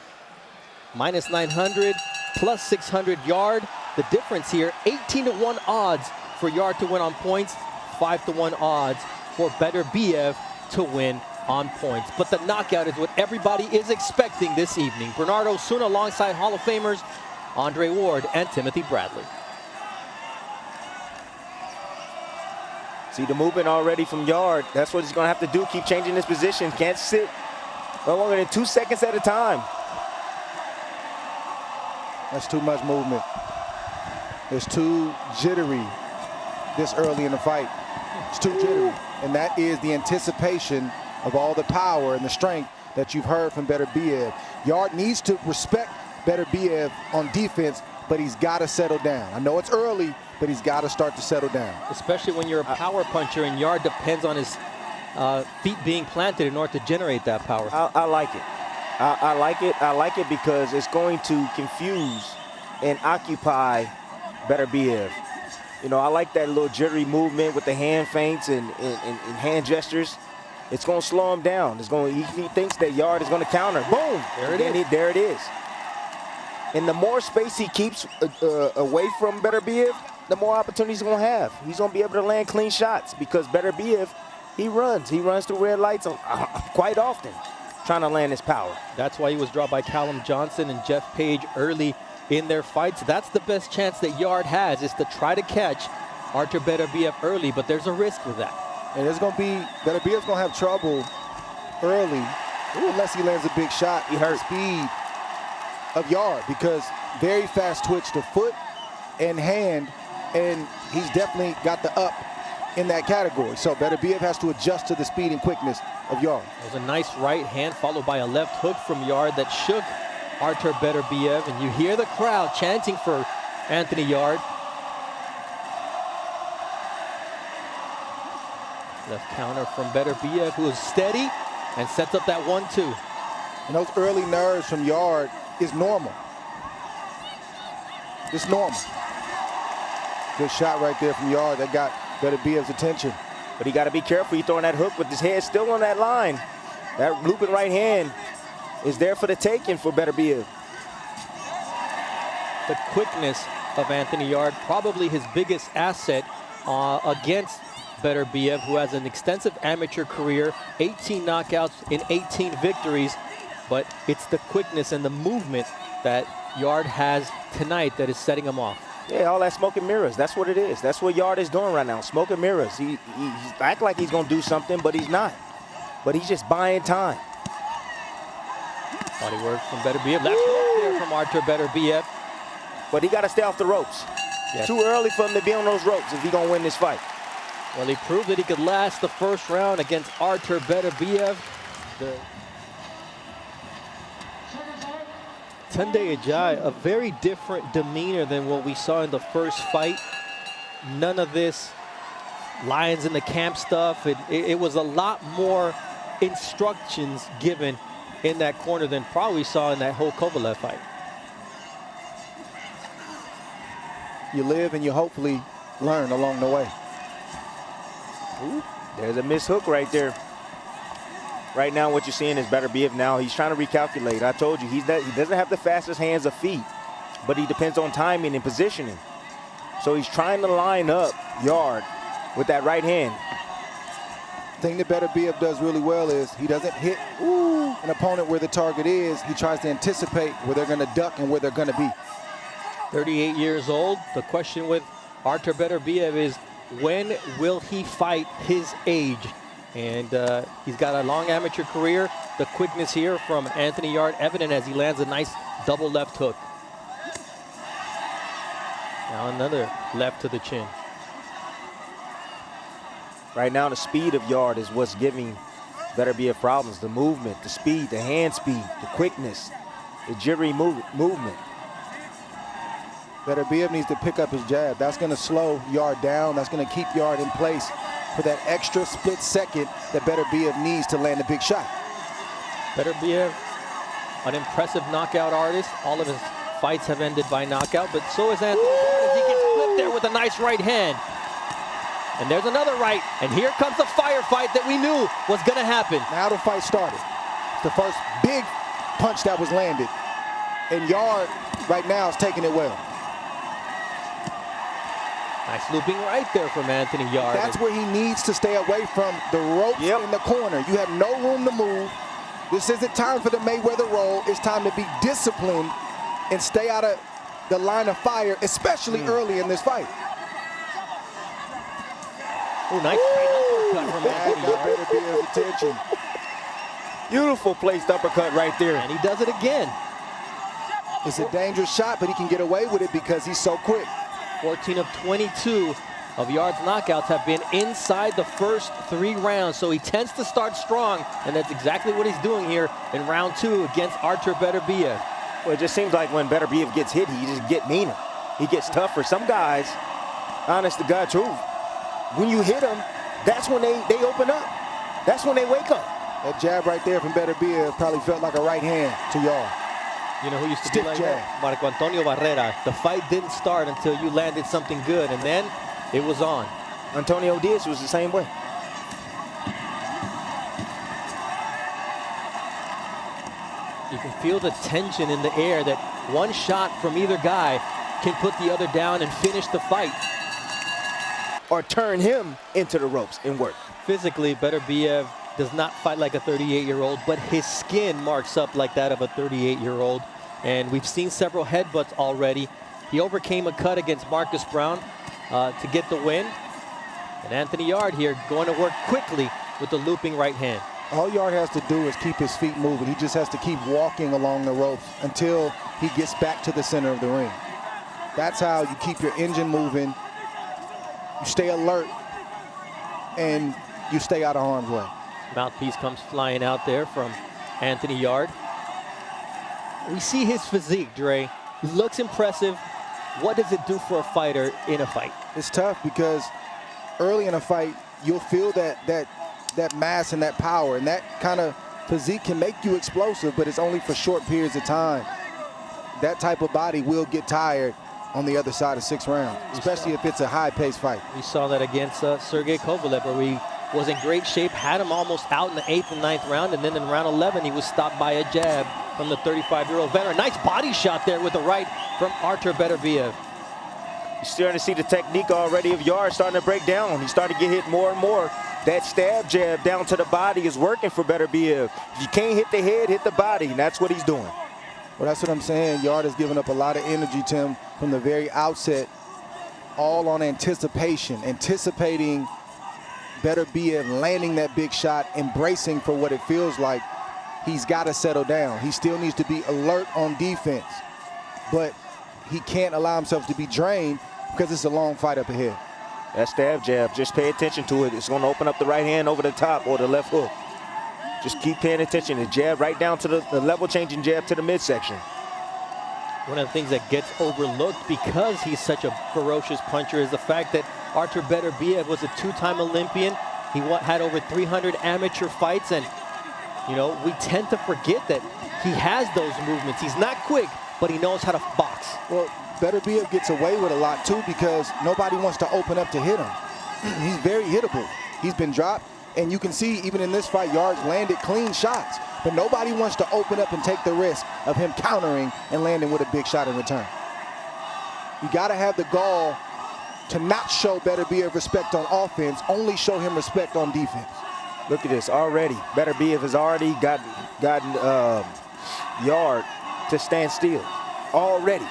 Minus 900, plus 600 Yarde. The difference here, 18-1 odds for Yarde to win on points, 5-1 odds for Beterbiev to win on points. But the knockout is what everybody is expecting this evening. Bernardo Osuna alongside Hall of Famers Andre Ward and Timothy Bradley. See the movement already from Yarde. That's what he's going to have to do. Keep changing his position. Can't sit no longer than 2 seconds at a time. That's too much movement. It's too jittery this early in the fight. It's too jittery. And that is the anticipation of all the power and the strength that you've heard from Beterbiev. Yarde needs to respect Beterbiev on defense, but he's got to settle down. I know it's early, but he's got to start to settle down. Especially when you're a power puncher and Yarde depends on his feet being planted in order to generate that power. I like it. I like it. I like it because it's going to confuse and occupy Beterbiev. You know, I like that little jittery movement with the hand feints and hand gestures. It's going to slow him down. It's going. He thinks that Yarde is going to counter. Boom! There it is. And the more space he keeps away from Beterbiev, the more opportunities he's going to have. He's going to be able to land clean shots because Beterbiev, he runs through red lights quite often, trying to land his power. That's why he was dropped by Callum Johnson and Jeff Page early in their fights. That's the best chance that Yarde has, is to try to catch Artur Beterbiev early, but there's a risk with that. And there's going to be, Beterbiev's going to have trouble early unless he lands a big shot. He hurt speed of Yarde because very fast twitch to foot and hand, and he's definitely got the up in that category. So Beterbiev has to adjust to the speed and quickness of Yarde. It was a nice right hand followed by a left hook from Yarde that shook Artur Beterbiev, and you hear the crowd chanting for Anthony Yarde. Left counter from Beterbiev, who is steady and sets up that 1-2. And those early nerves from Yarde is normal. It's normal. Good shot right there from Yarde that got Beterbiev's attention. But he got to be careful. He's throwing that hook with his head still on that line. That looping right hand is there for the taking for Beterbiev. The quickness of Anthony Yarde, probably his biggest asset against Beterbiev, who has an extensive amateur career, 18 knockouts in 18 victories, but it's the quickness and the movement that Yarde has tonight that is setting him off. Yeah, all that smoke and mirrors. That's what it is. That's what Yarde is doing right now. Smoke and mirrors. He act like he's going to do something, but he's not. But he's just buying time. Body work from Beterbiev. Left hook there from Artur Beterbiev. But he got to stay off the ropes. Yes. Too early for him to be on those ropes if he's going to win this fight. Well, he proved that he could last the first round against Artur Beterbiev. Tunde Ajayi, a very different demeanor than what we saw in the first fight. None of this lions in the camp stuff. It was a lot more instructions given in that corner than probably saw in that whole Kovalev fight. You live and you hopefully learn along the way. Ooh, there's a missed hook right there. Right now, what you're seeing is Beterbiev now. He's trying to recalculate. I told you, he doesn't have the fastest hands or feet, but he depends on timing and positioning. So he's trying to line up Yarde with that right hand. The thing that Beterbiev does really well is he doesn't hit an opponent where the target is. He tries to anticipate where they're going to duck and where they're going to be. 38 years old. The question with Artur Beterbiev is, when will he fight his age? And he's got a long amateur career. The quickness here from Anthony Yarde evident as he lands a nice double left hook. Now another left to the chin. Right now, the speed of Yarde is what's giving Beterbiev problems. The movement, the speed, the hand speed, the quickness, the jittery movement. Beterbiev needs to pick up his jab. That's going to slow Yarde down. That's going to keep Yarde in place for that extra split second that Beterbiev needs to land a big shot. Beterbiev, an impressive knockout artist. All of his fights have ended by knockout, but so is Anthony Yarde as he gets clipped there with a nice right hand. And there's another right, and here comes the firefight that we knew was going to happen. Now the fight started. It's the first big punch that was landed. And Yarde right now is taking it well. Nice looping right there from Anthony Yarde. That's where he needs to stay away from the ropes in the corner. You have no room to move. This isn't time for the Mayweather roll. It's time to be disciplined and stay out of the line of fire, especially early in this fight. Oh, nice straight uppercut from Anthony That Yarde. got Beterbiev's attention. Beautiful placed uppercut right there. And he does it again. It's a dangerous shot, but he can get away with it because he's so quick. 14 of 22 of Yarde's knockouts have been inside the first 3 rounds, so he tends to start strong, and that's exactly what he's doing here in round 2 against Artur Beterbiev. Well, it just seems like when Beterbiev gets hit, he just get meaner. He gets tougher. Some guys, honest to God truth, when you hit them, that's when they open up. That's when they wake up. That jab right there from Beterbiev probably felt like a right hand to Yarde. You know who used to Stiff be like jab. that? Marco Antonio Barrera. The fight didn't start until you landed something good, and then it was on. Antonio Diaz was the same way. You can feel the tension in the air that one shot from either guy can put the other down and finish the fight. Or turn him into the ropes and work. Physically, Beterbiev does not fight like a 38-year-old, but his skin marks up like that of a 38-year-old. And we've seen several headbutts already. He overcame a cut against Marcus Brown to get the win. And Anthony Yarde here going to work quickly with the looping right hand. All Yarde has to do is keep his feet moving. He just has to keep walking along the ropes until he gets back to the center of the ring. That's how you keep your engine moving. You stay alert, and you stay out of harm's way. Mouthpiece comes flying out there from Anthony Yarde. We see his physique, Dre. Looks impressive. What does it do for a fighter in a fight? It's tough because early in a fight, you'll feel that mass and that power, and that kind of physique can make you explosive, but it's only for short periods of time. That type of body will get tired on the other side of 6 rounds, especially if it's a high-paced fight. We saw that against Sergey Kovalev, where he was in great shape, had him almost out in the 8th and 9th round, and then in round 11, he was stopped by a jab from the 35-year-old veteran. Nice body shot there with the right from Artur Beterbiev. You're starting to see the technique already of Yarde starting to break down. He's starting to get hit more and more. That stab jab down to the body is working for Beterbiev. If you can't hit the head, hit the body, and that's what he's doing. Well, that's what I'm saying. Yarde has given up a lot of energy, Tim, from the very outset, all on anticipation, anticipating Beterbiev landing that big shot, embracing for what it feels like. He's got to settle down. He still needs to be alert on defense, but he can't allow himself to be drained because it's a long fight up ahead. That stab jab, just pay attention to it. It's going to open up the right hand over the top or the left hook. Just keep paying attention. The jab right down to the level-changing jab to the midsection. One of the things that gets overlooked because he's such a ferocious puncher is the fact that Artur Beterbiev was a 2-time Olympian. He had over 300 amateur fights, and you know, we tend to forget that he has those movements. He's not quick, but he knows how to box. Well, Beterbiev gets away with a lot too because nobody wants to open up to hit him. He's very hittable. He's been dropped, and you can see even in this fight, Yarde's landed clean shots, but nobody wants to open up and take the risk of him countering and landing with a big shot in return. You got to have the gall to not show Beterbiev respect on offense, only show him respect on defense. Look at this already. Beterbiev has already gotten Yarde to stand still already.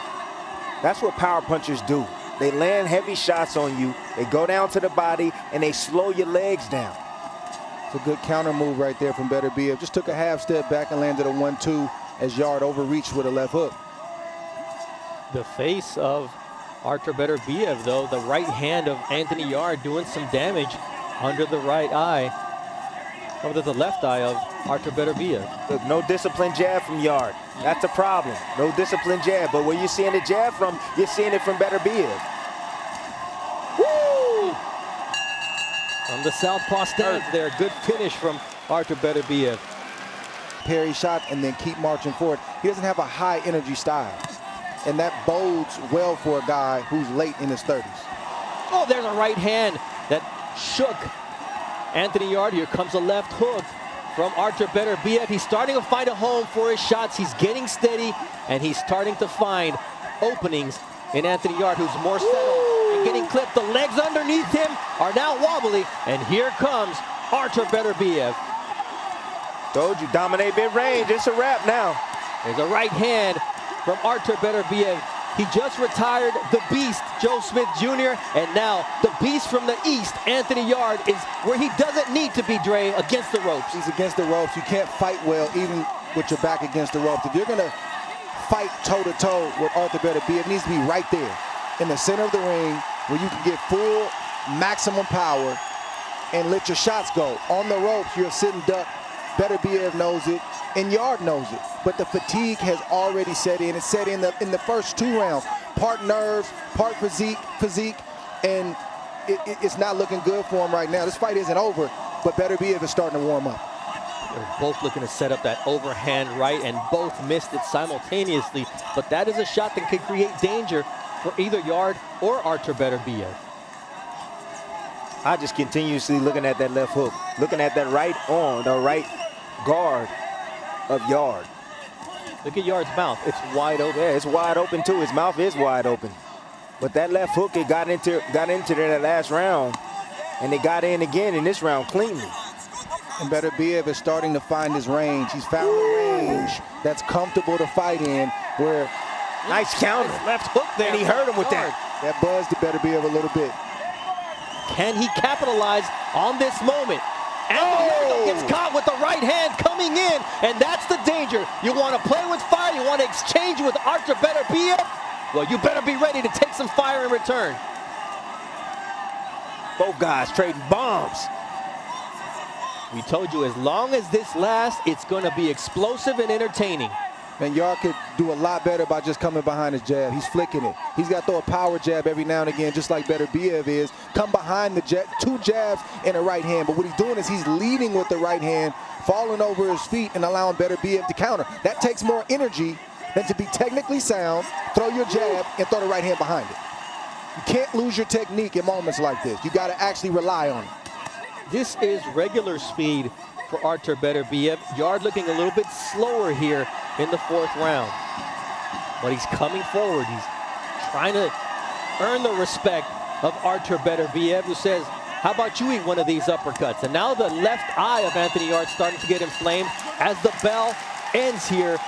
That's what power punchers do. They land heavy shots on you, they go down to the body, and they slow your legs down. It's a good counter move right there from Beterbiev. Just took a half step back and landed a 1-2 as Yarde overreached with a left hook. The face of Artur Beterbiev, though, the right hand of Anthony Yarde doing some damage under the right eye, under the left eye of Artur Beterbiev. Look, no disciplined jab from Yarde. That's a problem. No disciplined jab. But where you're seeing the jab from, you're seeing it from Beterbiev. Woo! On the southpaw stance there. Good finish from Artur Beterbiev. Parry shot and then keep marching forward. He doesn't have a high energy style. And that bodes well for a guy who's late in his 30s. Oh, there's a right hand that shook Anthony Yarde. Here comes a left hook from Artur Beterbiev. He's starting to find a home for his shots. He's getting steady, and he's starting to find openings in Anthony Yarde, who's more settled and getting clipped. The legs underneath him are now wobbly, and here comes Artur Beterbiev. Told you, dominate mid-range. It's a wrap now. There's a right hand from Artur Beterbiev. He just retired the beast, Joe Smith Jr., and now the beast from the east, Anthony Yarde, is where he doesn't need to be, Dre, against the ropes. He's against the ropes. You can't fight well even with your back against the ropes. If you're going to fight toe-to-toe with Artur Beterbiev, it needs to be right there in the center of the ring where you can get full maximum power and let your shots go. On the ropes, you're a sitting duck. Beterbiev knows it, and Yarde knows it. But the fatigue has already set in. It set in the first 2 rounds. Part nerves, part physique, and it's not looking good for him right now. This fight isn't over, but Beterbiev is starting to warm up. They're both looking to set up that overhand right, and both missed it simultaneously. But that is a shot that can create danger for either Yarde or Artur Beterbiev. I just continuously looking at that left hook, looking at that right arm, the right guard of Yarde. Look at Yarde's mouth. It's wide open. Yeah, it's wide open too. His mouth is wide open. But that left hook, it got into that last round, and it got in again in this round cleanly. And Beterbiev is starting to find his range. He's found a range that's comfortable to fight in, where nice counter. Left hook there. And he hurt him with that. That buzzed the Beterbiev a little bit. Can he capitalize on this moment? Anthony gets caught with the right hand coming in, and that's the danger. You want to play with fire, you want to exchange with Artur Beterbiev? Well, you better be ready to take some fire in return. Both guys trading bombs. We told you, as long as this lasts, it's going to be explosive and entertaining. Man, Yarde could do a lot better by just coming behind his jab. He's flicking it. He's got to throw a power jab every now and again, just like Beterbiev is. Come behind the jab, 2 jabs and a right hand. But what he's doing is he's leading with the right hand, falling over his feet and allowing Beterbiev to counter. That takes more energy than to be technically sound, throw your jab, and throw the right hand behind it. You can't lose your technique in moments like this. You got to actually rely on it. This is regular speed for Artur Beterbiev. Yarde looking a little bit slower here in the 4th round. But he's coming forward. He's trying to earn the respect of Artur Beterbiev, who says, how about you eat one of these uppercuts? And now the left eye of Anthony Yarde starting to get inflamed as the bell ends here.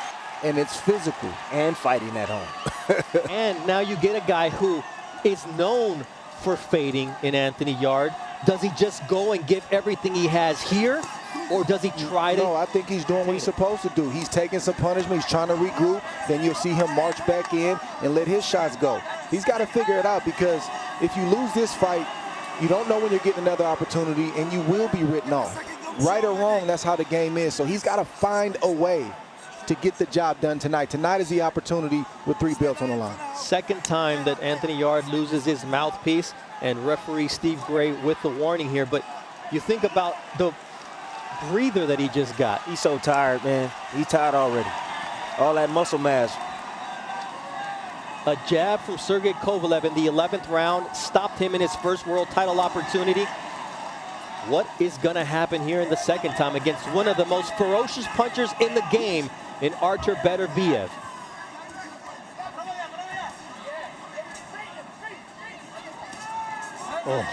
And it's physical. And fighting at home. And now you get a guy who is known for fading in Anthony Yarde. Does he just go and give everything he has here? Or does he try to? No, I think he's doing what he's supposed to do. He's taking some punishment. He's trying to regroup. Then you'll see him march back in and let his shots go. He's got to figure it out, because if you lose this fight, you don't know when you're getting another opportunity, and you will be written off. Right or wrong, that's how the game is. So he's got to find a way to get the job done tonight. Tonight is the opportunity with 3 belts on the line. Second time that Anthony Yarde loses his mouthpiece, and referee Steve Gray with the warning here. But you think about the breather that he just got. He's so tired, man. He's tired already. All that muscle mass. A jab from Sergey Kovalev in the 11th round stopped him in his first world title opportunity. What is going to happen here in the second time against one of the most ferocious punchers in the game in Artur Beterbiev? Oh,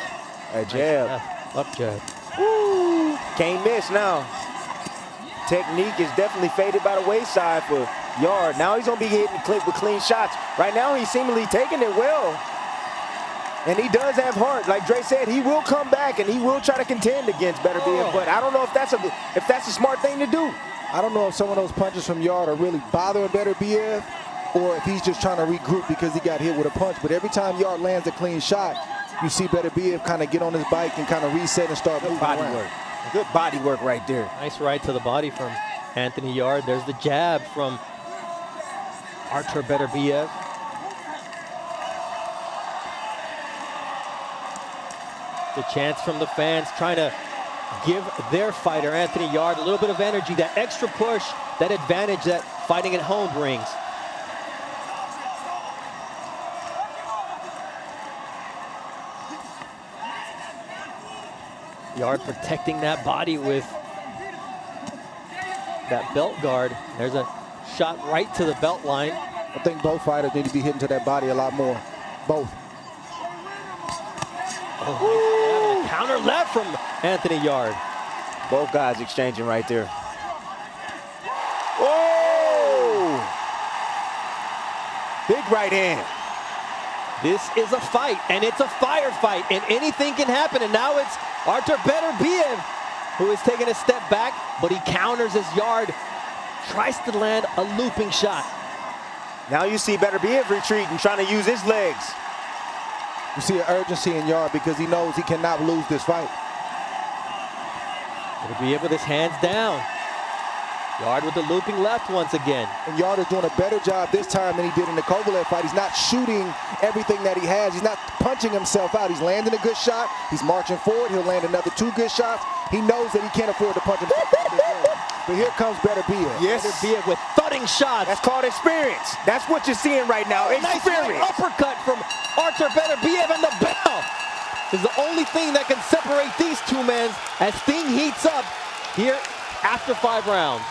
a jab. Nice up jab. Woo! Can't miss now. Technique is definitely faded by the wayside for Yarde. Now he's going to be hitting with clean shots. Right now he's seemingly taking it well. And he does have heart. Like Dre said, he will come back and he will try to contend against Beterbiev. But I don't know if that's a smart thing to do. I don't know if some of those punches from Yarde are really bothering Beterbiev, or if he's just trying to regroup because he got hit with a punch. But every time Yarde lands a clean shot, you see Beterbiev kind of get on his bike and kind of reset and start moving around. Good body work right there. Nice right to the body from Anthony Yarde. There's the jab from Artur Beterbiev. The chance from the fans trying to give their fighter, Anthony Yarde, a little bit of energy, that extra push, that advantage that fighting at home brings. Yarde protecting that body with that belt guard. There's a shot right to the belt line. I think both fighters need to be hitting to that body a lot more. Both. Oh, nice. Counter left from Anthony Yarde. Both guys exchanging right there. Oh! Big right hand. This is a fight, and it's a firefight, and anything can happen. And now it's Artur Beterbiev who is taking a step back, but he counters as Yarde tries to land a looping shot. Now you see Beterbiev retreating, trying to use his legs. You see an urgency in Yarde because he knows he cannot lose this fight. Beterbiev with his hands down. Yarde with the looping left once again. And Yarde is doing a better job this time than he did in the Kovalev fight. He's not shooting everything that he has. He's not punching himself out. He's landing a good shot. He's marching forward. He'll land another 2 good shots. He knows that he can't afford to punch himself out this round. But here comes Beterbiev. Yes. Beterbiev with thudding shots. That's called experience. That's what you're seeing right now. Nice Experience. right uppercut from Artur Beterbiev, and the bell is the only thing that can separate these two men as thing heats up here after 5 rounds.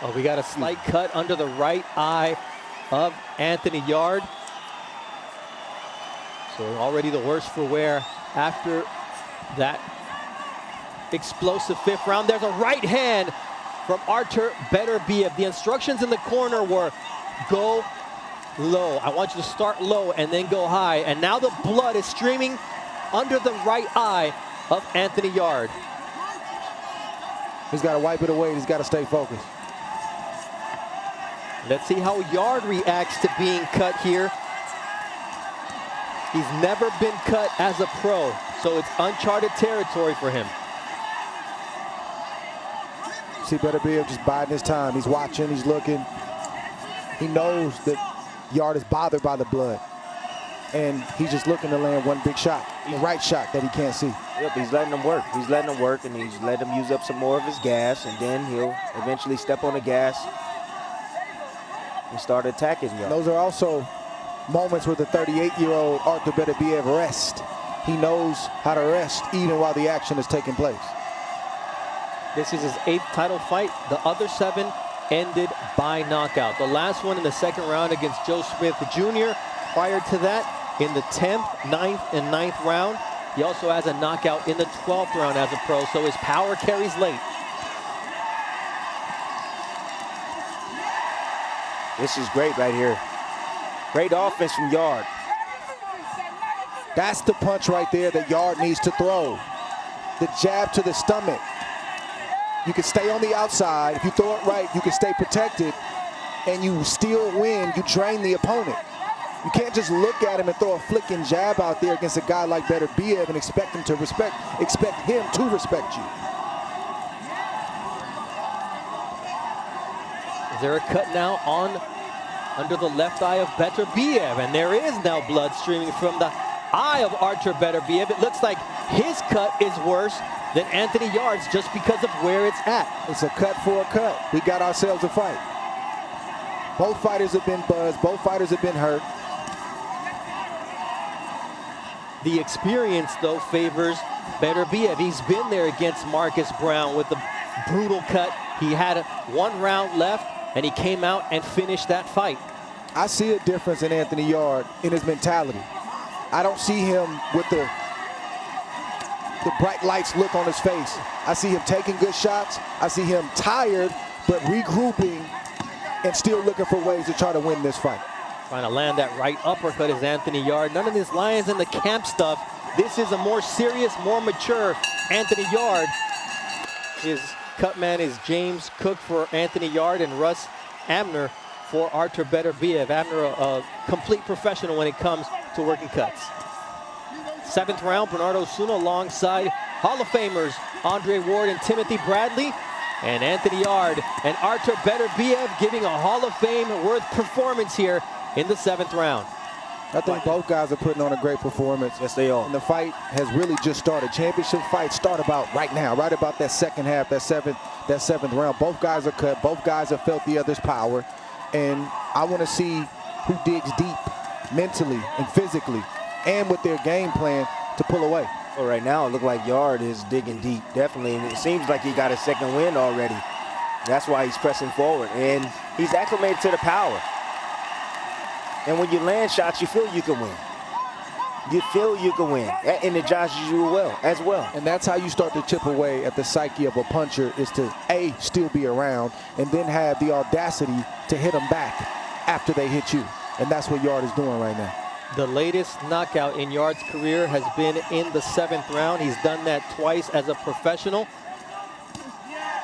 Oh, we got a slight cut under the right eye of Anthony Yarde. So already the worse for wear after that explosive 5th round. There's a right hand from Artur Beterbiev. The instructions in the corner were go low. I want you to start low and then go high. And now the blood is streaming under the right eye of Anthony Yarde. He's got to wipe it away. He's got to stay focused. Let's see how Yarde reacts to being cut here. He's never been cut as a pro, so it's uncharted territory for him. See Beterbiev just biding his time. He's watching, he's looking. He knows that Yarde is bothered by the blood. And he's just looking to land one big shot, the right shot that he can't see. Yep, he's letting him work. He's letting him work, and he's letting him use up some more of his gas, and then he'll eventually step on the gas and start attacking Yarde. Those are also moments where the 38-year-old Artur Beterbiev rests. He knows how to rest even while the action is taking place. This is his 8th title fight. The other 7 ended by knockout. The last one in the 2nd round against Joe Smith Jr. Prior to that, in the 10th, 9th, and 9th round, he also has a knockout in the 12th round as a pro, so his power carries late. This is great right here. Great offense from Yarde. That's the punch right there that Yarde needs to throw. The jab to the stomach. You can stay on the outside. If you throw it right, you can stay protected, and you still win. You drain the opponent. You can't just look at him and throw a flicking jab out there against a guy like Beterbiev and expect him to respect you. Is there a cut now under the left eye of Beterbiev? And there is now blood streaming from the eye of Artur Beterbiev. It looks like his cut is worse than Anthony Yarde's just because of where it's at. It's a cut for a cut. We got ourselves a fight. Both fighters have been buzzed. Both fighters have been hurt. The experience, though, favors Beterbiev. He's been there against Marcus Brown with a brutal cut. He had 1 round left, and he came out and finished that fight. I see a difference in Anthony Yarde in his mentality. I don't see him with the bright lights look on his face. I see him taking good shots. I see him tired, but regrouping and still looking for ways to try to win this fight. Trying to land that right uppercut is Anthony Yarde. None of this lions in the camp stuff. This is a more serious, more mature Anthony Yarde. His cut man is James Cook for Anthony Yarde and Russ Amner for Artur Beterbiev. Amner, a complete professional when it comes to working cuts. 7th round, Bernardo Osuna alongside Hall of Famers Andre Ward and Timothy Bradley. And Anthony Yarde and Artur Beterbiev giving a Hall of Fame worth performance here in the 7th round. I think both guys are putting on a great performance. Yes, they are. And the fight has really just started. Championship fights start about right now, right about that second half, that seventh round. Both guys are cut. Both guys have felt the other's power. And I want to see who digs deep mentally and physically and with their game plan to pull away. Well, right now, it looks like Yarde is digging deep, definitely. And it seems like he got a second win already. That's why he's pressing forward. And he's acclimated to the power. And when you land shots, you feel you can win. You feel you can win. That energizes you as well. And that's how you start to chip away at the psyche of a puncher, is to, A, still be around, and then have the audacity to hit them back after they hit you. And that's what Yarde is doing right now. The latest knockout in Yarde's career has been in the 7th round. He's done that twice as a professional.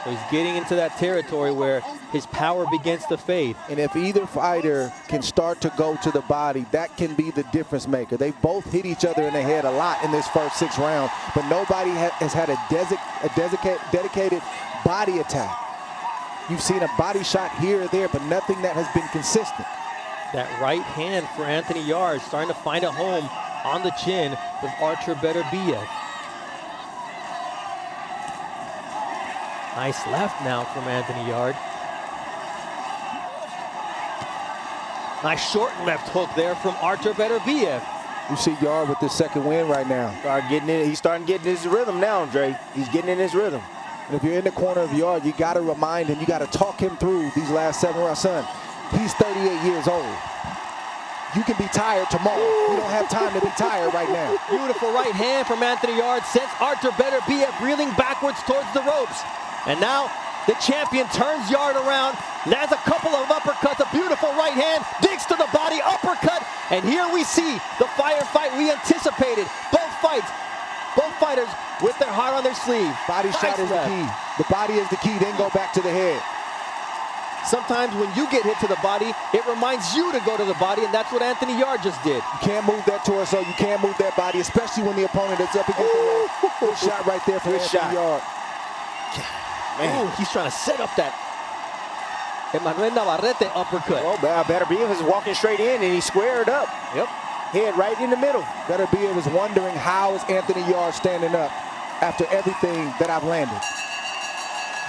So he's getting into that territory where his power begins to fade. And if either fighter can start to go to the body, that can be the difference maker. They've both hit each other in the head a lot in this first 6 rounds, but nobody has had a dedicated body attack. You've seen a body shot here or there, but nothing that has been consistent. That right hand for Anthony Yarde starting to find a home on the chin with Artur Beterbiev. Nice left now from Anthony Yarde. Nice short left hook there from Artur Beterbiev. You see Yarde with the second win right now. He's starting to get in his rhythm now, Dre. He's getting in his rhythm. And if you're in the corner of Yarde, you got to remind him, you got to talk him through these last 7 rounds. Son, he's 38 years old. You can be tired tomorrow. You don't have time to be tired right now. Beautiful right hand from Anthony Yarde sends Artur Beterbiev reeling backwards towards the ropes. And now the champion turns Yarde around, lands a couple of uppercuts, a beautiful right hand, digs to the body, uppercut, and here we see the firefight we anticipated. Both fighters with their heart on their sleeve. Body shot is the key. The body is the key, then go back to the head. Sometimes when you get hit to the body, it reminds you to go to the body, and that's what Anthony Yarde just did. You can't move that torso, you can't move that body, especially when the opponent is up against the wall. Good shot right there for Anthony Yarde. Man. Ooh, he's trying to set up that Emmanuel Navarrete uppercut. Well, Beterbiev is walking straight in, and he squared up. Yep. Head right in the middle. Beterbiev is wondering, how is Anthony Yarde standing up after everything that I've landed?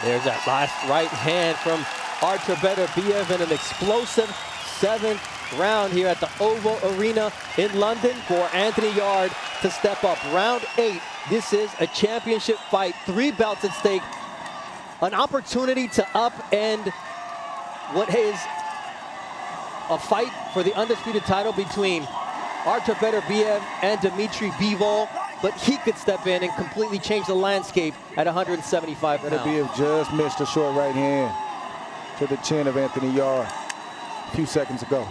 There's that last right hand from Artur Beterbiev in an explosive 7th round here at the Oval Arena in London for Anthony Yarde to step up. Round 8. This is a championship fight, 3 belts at stake. An opportunity to upend what is a fight for the undisputed title between Artur Beterbiev and Dimitri Bivol, but he could step in and completely change the landscape at 175 pounds. Beterbiev just missed a short right hand to the chin of Anthony Yarde a few seconds ago.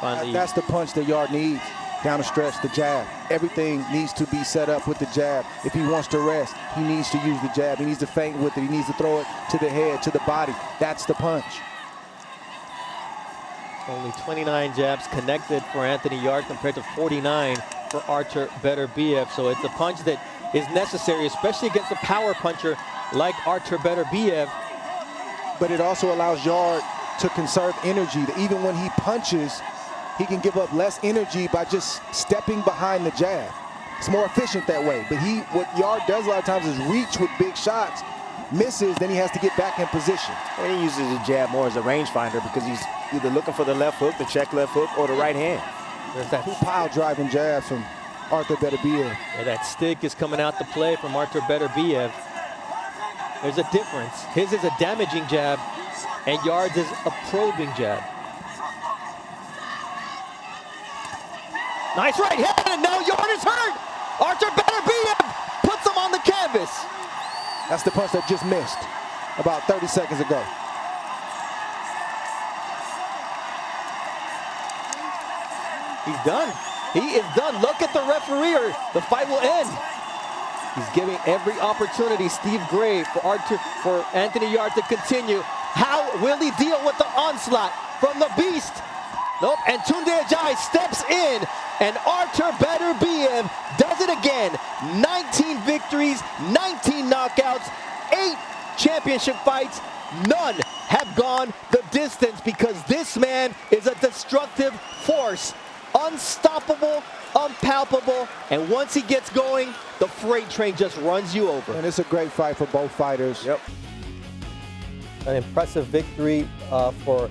Finally, that's the punch that Yarde needs. Down the stretch, the jab. Everything needs to be set up with the jab. If he wants to rest, he needs to use the jab. He needs to feint with it. He needs to throw it to the head, to the body. That's the punch. Only 29 jabs connected for Anthony Yarde compared to 49 for Artur Beterbiev. So it's a punch that is necessary, especially against a power puncher like Artur Beterbiev. But it also allows Yarde to conserve energy. That even when he punches, he can give up less energy by just stepping behind the jab. It's more efficient that way. But what Yarde does a lot of times is reach with big shots, misses, then he has to get back in position. And he uses the jab more as a rangefinder because he's either looking for the left hook, the check left hook, or the right hand. There's that pile driving jabs from Artur Beterbiev. Yeah, that stick is coming out to play from Artur Beterbiev. There's a difference. His is a damaging jab, and Yarde's is a probing jab. Nice right hand, and now Yarde is hurt. Artur Beterbiev puts him on the canvas. That's the punch that just missed about 30 seconds ago. He's done. He is done. Look at the referee, or the fight will end. He's giving every opportunity, Steve Gray, for Anthony Yarde to continue. How will he deal with the onslaught from the beast? Nope, and Tunde Ajayi steps in And Artur Beterbiev does it again. 19 victories, 19 knockouts, 8 championship fights. None have gone the distance because this man is a destructive force. Unstoppable, unpalpable, and once he gets going, the freight train just runs you over. And it's a great fight for both fighters. Yep. An impressive victory for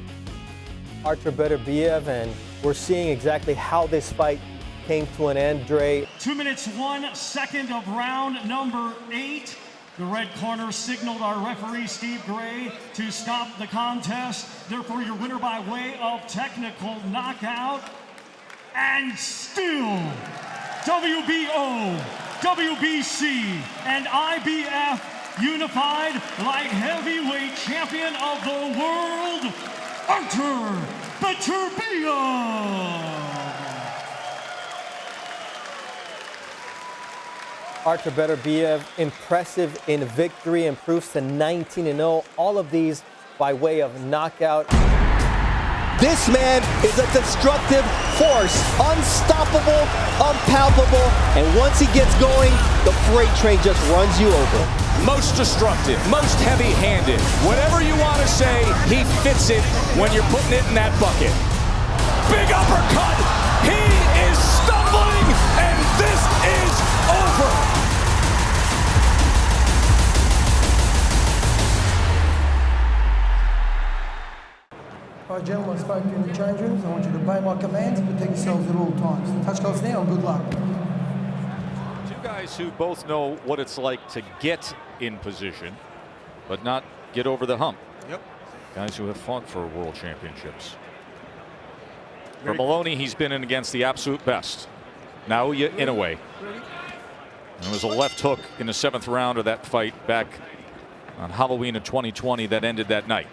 Artur Beterbiev, and we're seeing exactly how this fight came to an end. Dre. 2 minutes, 1 second of round number 8. The red corner signaled our referee, Steve Gray, to stop the contest. Therefore, your winner by way of technical knockout. And still, WBO, WBC, and IBF Unified Light Heavyweight Champion of the World, Artur Beterbiev. Artur Beterbiev, impressive in victory, improves to 19-0. All of these by way of knockout. This man is a destructive force, unstoppable, unpalpable, and once he gets going, the freight train just runs you over. Most destructive, most heavy-handed. Whatever you want to say, he fits it when you're putting it in that bucket. Big uppercut. He is stumbling, and this is over. All right, gentlemen, I spoke to you in the change rooms. I want you to obey my commands and protect yourselves at all times. Touch gloves now and good luck. Two guys who both know what it's like to get in position, but not get over the hump. Yep. Guys who have fought for world championships. For Maloney, he's been in against the absolute best. Now in a way. And it was a left hook in the 7th round of that fight back on Halloween of 2020 that ended that night.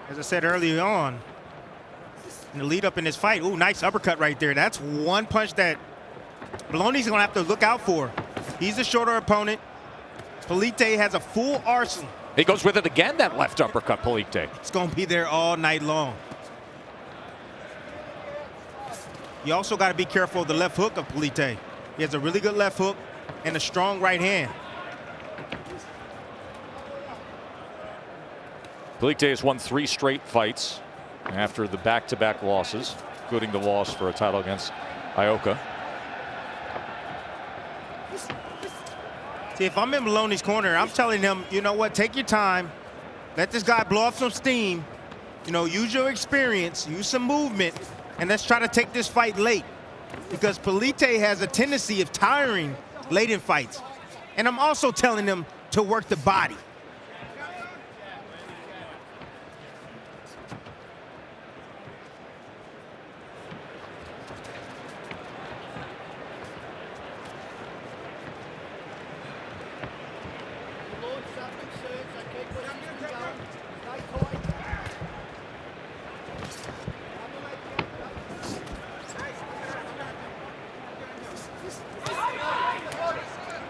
As I said earlier on, in the lead up in this fight, ooh, nice uppercut right there. That's one punch that Maloney's gonna have to look out for. He's a shorter opponent. Polite has a full arsenal. He goes with it again, that left uppercut, Polite. It's gonna be there all night long. You also gotta be careful of the left hook of Polite. He has a really good left hook and a strong right hand. Polite has won 3 straight fights after the back-to-back losses, including the loss for a title against Ioka. See, if I'm in Maloney's corner, I'm telling him, you know what, take your time. Let this guy blow off some steam. You know, use your experience, use some movement, and let's try to take this fight late. Because Polite has a tendency of tiring late in fights. And I'm also telling him to work the body.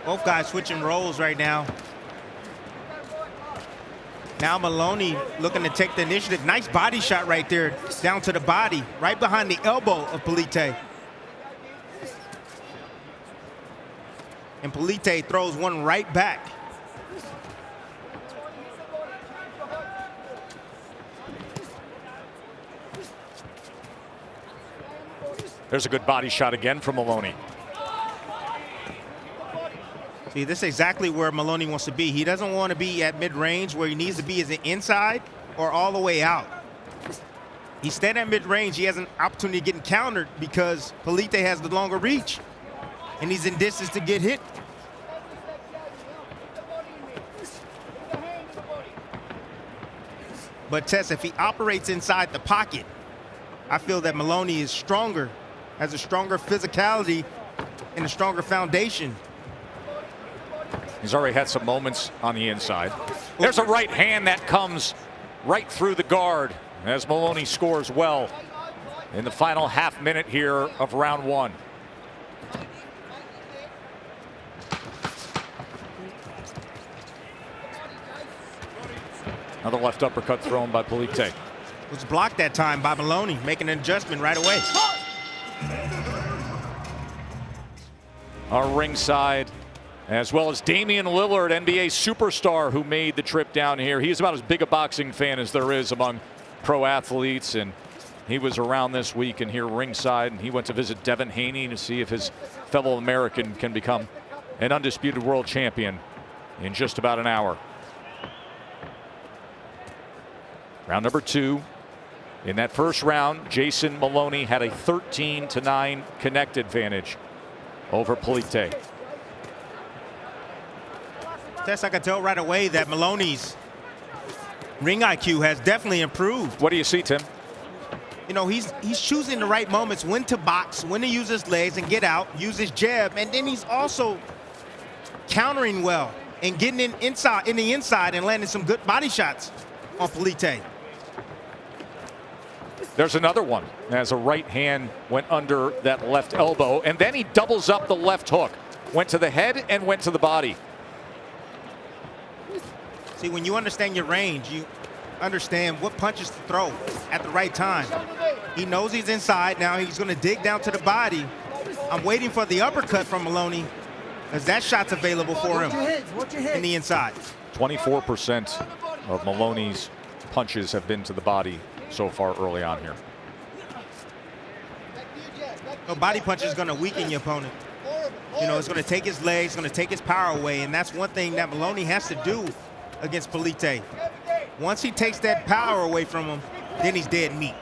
Both guys switching roles right now. Now Maloney looking to take the initiative. Nice body shot right there, down to the body, right behind the elbow of Polite. And Polite throws one right back. There's a good body shot again from Maloney. See, this is exactly where Maloney wants to be. He doesn't want to be at mid-range. Where he needs to be is the inside or all the way out. He's standing at mid-range. He has an opportunity to get countered because Polite has the longer reach. And he's in distance to get hit. But Tess, if he operates inside the pocket, I feel that Maloney is stronger, has a stronger physicality and a stronger foundation. He's already had some moments on the inside. There's a right hand that comes right through the guard as Maloney scores well in the final half minute here of round 1. Another left uppercut thrown by Polite. Was blocked that time by Maloney, making an adjustment right away. Our ringside, as well as Damian Lillard, NBA superstar who made the trip down here. He's about as big a boxing fan as there is among pro athletes, and he was around this week and here ringside, and he went to visit Devin Haney to see if his fellow American can become an undisputed world champion in just about an hour. Round number 2. In that first round, Jason Maloney had a 13-9 connect advantage over Polite. Tess, I can tell right away that Maloney's ring IQ has definitely improved. What do you see, Tim? You know, he's choosing the right moments, when to box, when to use his legs and get out, use his jab, and then he's also countering well and getting in the inside and landing some good body shots on Polite. There's another one as a right hand went under that left elbow, and then he doubles up the left hook. Went to the head and went to the body. See, when you understand your range, you understand what punches to throw at the right time. He knows he's inside. Now he's going to dig down to the body. I'm waiting for the uppercut from Maloney, as that shot's available for him in the inside. 24% of Maloney's punches have been to the body so far early on here. A body punch is going to weaken your opponent. You know, it's going to take his legs, it's going to take his power away, and that's one thing that Maloney has to do against Polite. Once he takes that power away from him, then he's dead meat.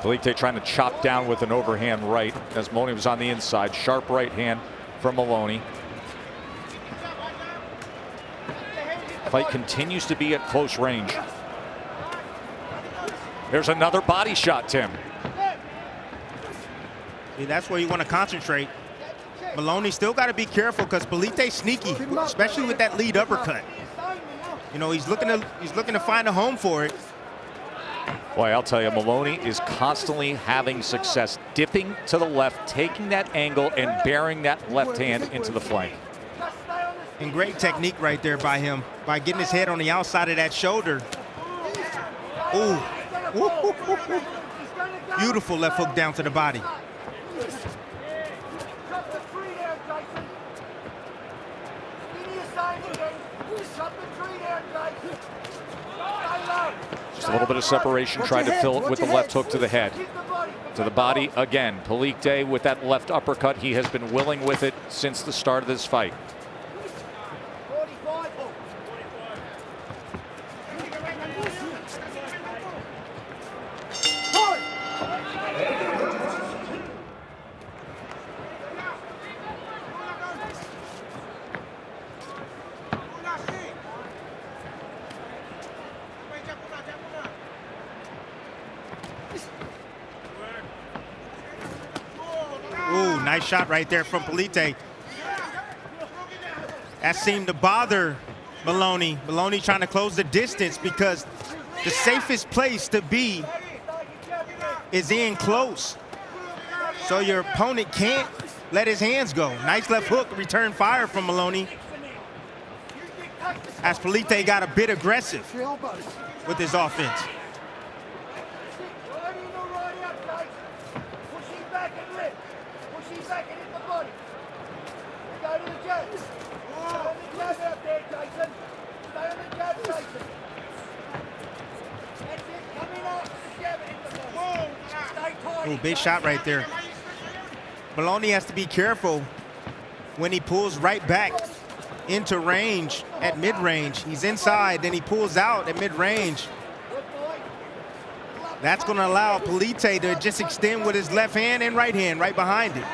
Polite trying to chop down with an overhand right as Maloney was on the inside. Sharp right hand from Maloney. Fight continues to be at close range. There's another body shot, Tim. See, that's where you want to concentrate. Maloney still got to be careful because Polite's sneaky, especially with that lead uppercut. You know, he's looking to find a home for it. Boy, I'll tell you, Maloney is constantly having success dipping to the left, taking that angle and bearing that left hand into the flank. And great technique right there by him, by getting his head on the outside of that shoulder. Ooh. Beautiful left hook down to the body. Just a little bit of separation, tried to fill it with the left hook to the head. To the body again. Polite with that left uppercut. He has been willing with it since the start of this fight. Ooh, nice shot right there from Polite. That seemed to bother Maloney. Maloney trying to close the distance because the safest place to be is in close. So your opponent can't let his hands go. Nice left hook, return fire from Maloney. As Polite got a bit aggressive with his offense. Ooh, big shot right there. Maloney has to be careful when he pulls right back into range at mid-range. He's inside, then he pulls out at mid-range. That's going to allow Polite to just extend with his left hand and right hand right behind it.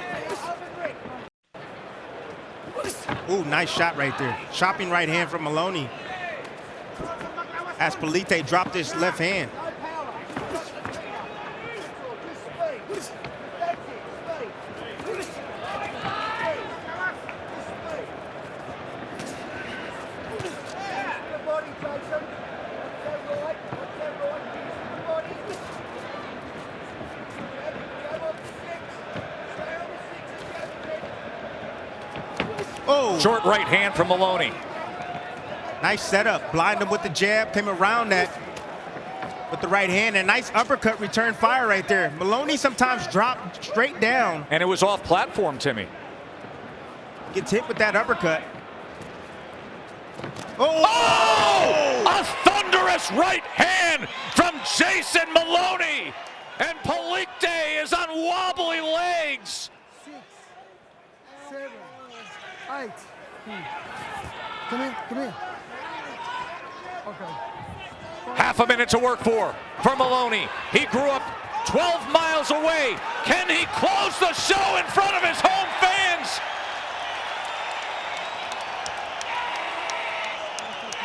Ooh, nice shot right there. Chopping right hand from Maloney. As Polite dropped his left hand. Oh. Short right hand from Maloney. Nice setup. Blind him with the jab, came around that with the right hand, and nice uppercut return fire right there. Maloney sometimes dropped straight down. And it was off platform, Timmy. Gets hit with that uppercut. Oh! A thunderous right hand from Jason Maloney. And Polite is on wobbly legs. 6, 7, 8. Come here. Okay. Half a minute to work for Maloney. He grew up 12 miles away. Can he close the show in front of his home fans?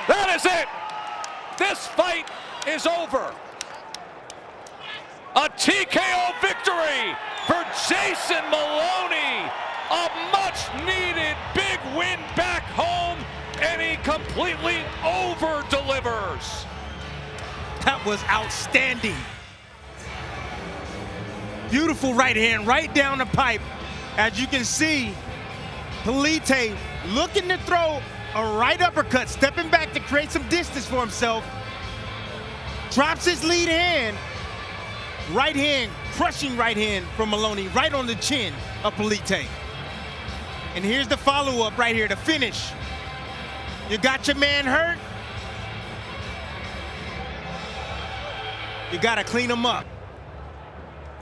That is it. This fight is over. A TKO victory for Jason Maloney. A much-needed big win back home, and he completely over-delivers. That was outstanding. Beautiful right hand, right down the pipe. As you can see, Polite looking to throw a right uppercut, stepping back to create some distance for himself. Drops his lead hand. Right hand, crushing right hand from Maloney, right on the chin of Polite. And here's the follow-up right here, the finish. You got your man hurt. You gotta clean him up.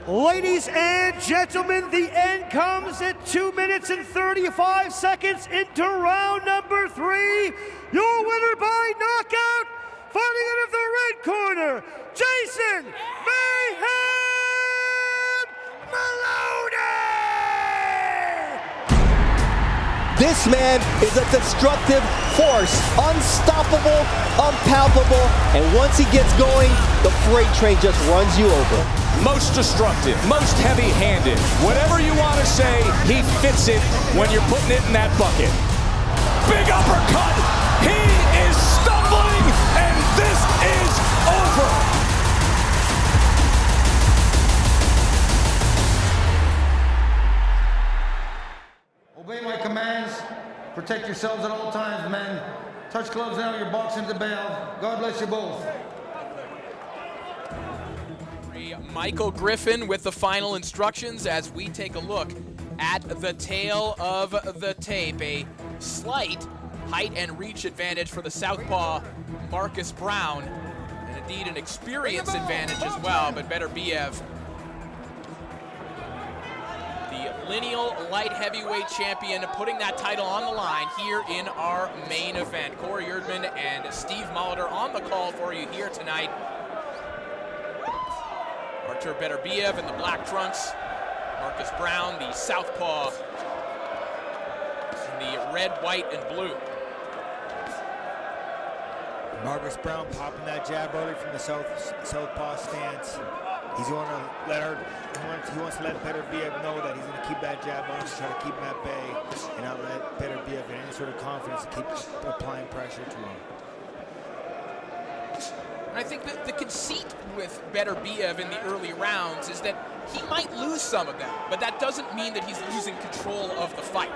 Ladies and gentlemen, the end comes at 2 minutes and 35 seconds into round number 3. Your winner by knockout, fighting out of the red corner, Jason Mayhem Maloney! This man is a destructive force, unstoppable, unpalpable, and once he gets going, the freight train just runs you over. Most destructive, most heavy-handed. Whatever you want to say, he fits it when you're putting it in that bucket. Big uppercut. He is stumbling, and this is over. Obey my commands. Protect yourselves at all times, men. Touch gloves now, your box into bail. God bless you both. Michael Griffin with the final instructions as we take a look at the tail of the tape. A slight height and reach advantage for the southpaw Marcus Brown, and indeed an experience advantage as well, but Beterbiev, the lineal light heavyweight champion, putting that title on the line here in our main event. Corey Erdman and Steve Molitor on the call for you here tonight. Artur Beterbiev in the black trunks, Marcus Brown, the southpaw, in the red, white, and blue. Marcus Brown popping that jab early from the southpaw stance. He's going to let he wants to let Beterbiev know that he's going to keep that jab on, to try to keep him at bay, and not let Beterbiev get any sort of confidence to keep applying pressure to him. And I think that the conceit with Beterbiev in the early rounds is that he might lose some of that, but that doesn't mean that he's losing control of the fight.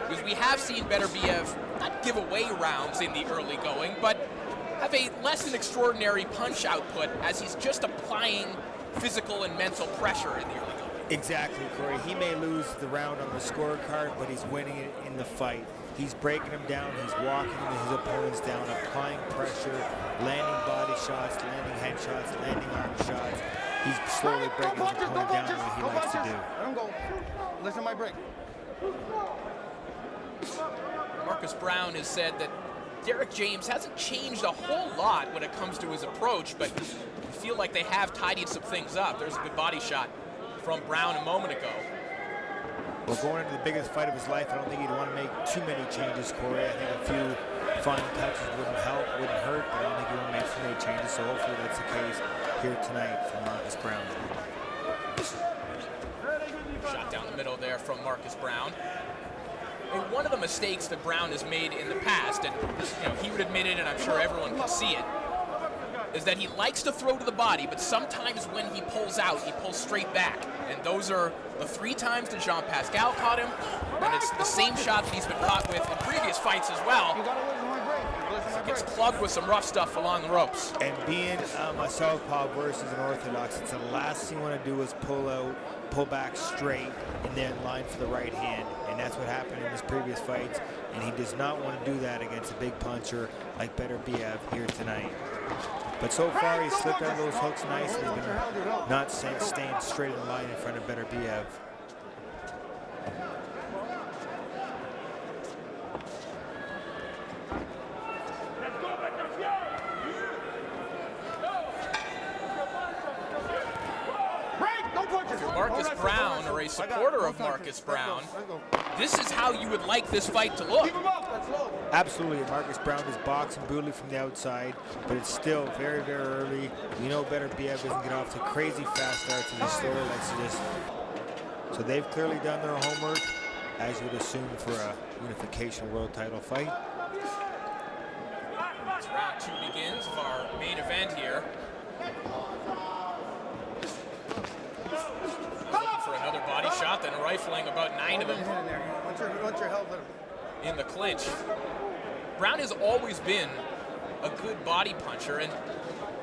Because we have seen Beterbiev not give away rounds in the early going, but have a less than extraordinary punch output as he's just applying physical and mental pressure in the early going. Exactly, Corey. He may lose the round on the scorecard, but he's winning it in the fight. He's breaking him down, he's walking his opponents down, applying pressure, landing body shots, landing head shots, landing arm shots. He's slowly breaking his opponent down the way he likes to do. Let him go. Listen to my break. Marcus Brown has said that Derek James hasn't changed a whole lot when it comes to his approach, but you feel like they have tidied some things up. There's a good body shot from Brown a moment ago. Well, going into the biggest fight of his life, I don't think he'd want to make too many changes, Corey. I think a few fine touches wouldn't help, wouldn't hurt, but I don't think he would make too many changes, so hopefully that's the case here tonight from Marcus Brown. Shot down the middle there from Marcus Brown. And one of the mistakes that Brown has made in the past, and he would admit it, and I'm sure everyone can see it, is that he likes to throw to the body, but sometimes when he pulls out, he pulls straight back. And those are the 3 times that Jean Pascal caught him, and it's the same shot that he's been caught with in previous fights as well. gets plugged with some rough stuff along the ropes. And being a southpaw versus an orthodox, it's the last thing you want to do is pull back straight and then line for the right hand. And that's what happened in his previous fights. And he does not want to do that against a big puncher like Beterbiev here tonight. But so far, he's slipped out of those hooks nicely. He's been not staying straight in the line in front of Beterbiev. Marcus Brown, or a supporter of Marcus Brown, this is how you would like this fight to look. Absolutely. Marcus Brown is boxing brutally from the outside, but it's still very, very early. We know Beterbiev doesn't get off to crazy fast starts, and he's slower. So they've clearly done their homework, as you would assume for a unification world title fight. As round 2 begins of our main event here. For another body shot, then rifling about 9 of them in the clinch. Brown has always been a good body puncher, and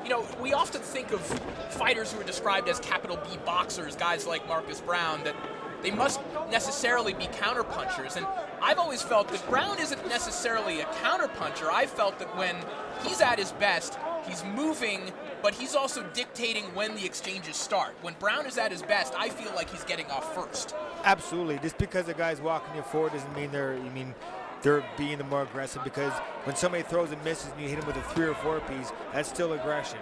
you know, we often think of fighters who are described as capital B boxers, guys like Marcus Brown, that they must necessarily be counterpunchers, and I've always felt that Brown isn't necessarily a counterpuncher. I've felt that when he's at his best, he's moving, but he's also dictating when the exchanges start. When Brown is at his best, I feel like he's getting off first. Absolutely. Just because the guy's walking you forward doesn't mean they're being the more aggressive, because when somebody throws and misses and you hit him with a 3 or 4 piece, that's still aggression.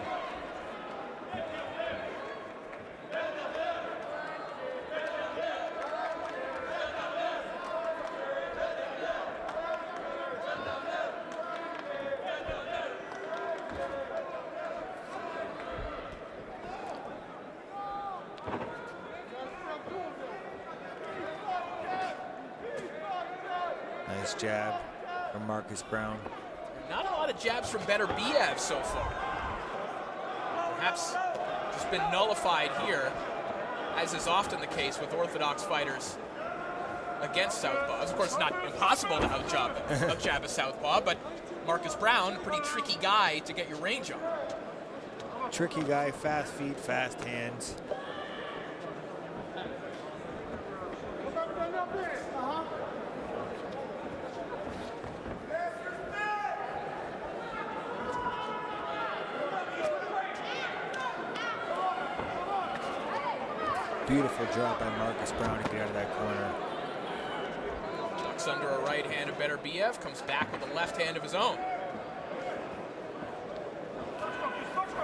Nice jab from Marcus Brown. Not a lot of jabs from Beterbiev so far. Perhaps just been nullified here, as is often the case with orthodox fighters against southpaws. Of course, it's not impossible to outjab a southpaw, but Marcus Brown, a pretty tricky guy to get your range on. Tricky guy, fast feet, fast hands. Beautiful drop by Marcus Brown to get out of that corner. Ducks under a right hand of Beterbiev, comes back with a left hand of his own.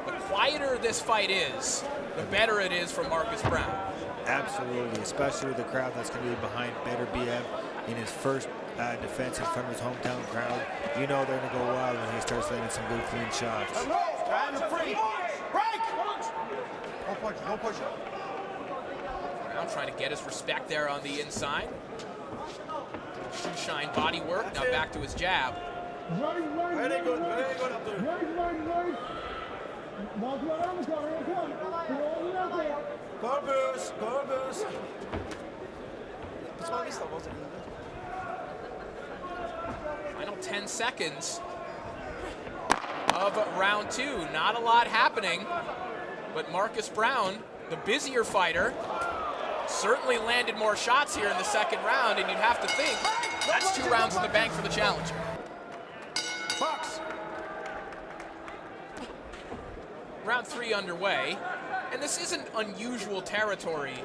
The quieter this fight is, the better it is for Marcus Brown. Absolutely, especially with the crowd that's going to be behind Beterbiev in his first defense in front of his hometown crowd. You know they're going to go wild when he starts landing some good clean shots. No push. Brown trying to get his respect there on the inside. Shoe-shine body work, now back to his jab. Very good up there. Gorbus. Final 10 seconds of round 2. Not a lot happening, but Marcus Brown, the busier fighter, certainly landed more shots here in the second round, and you'd have to think that's 2 rounds in the bank for the challenger. Box. Round 3 underway, and this isn't unusual territory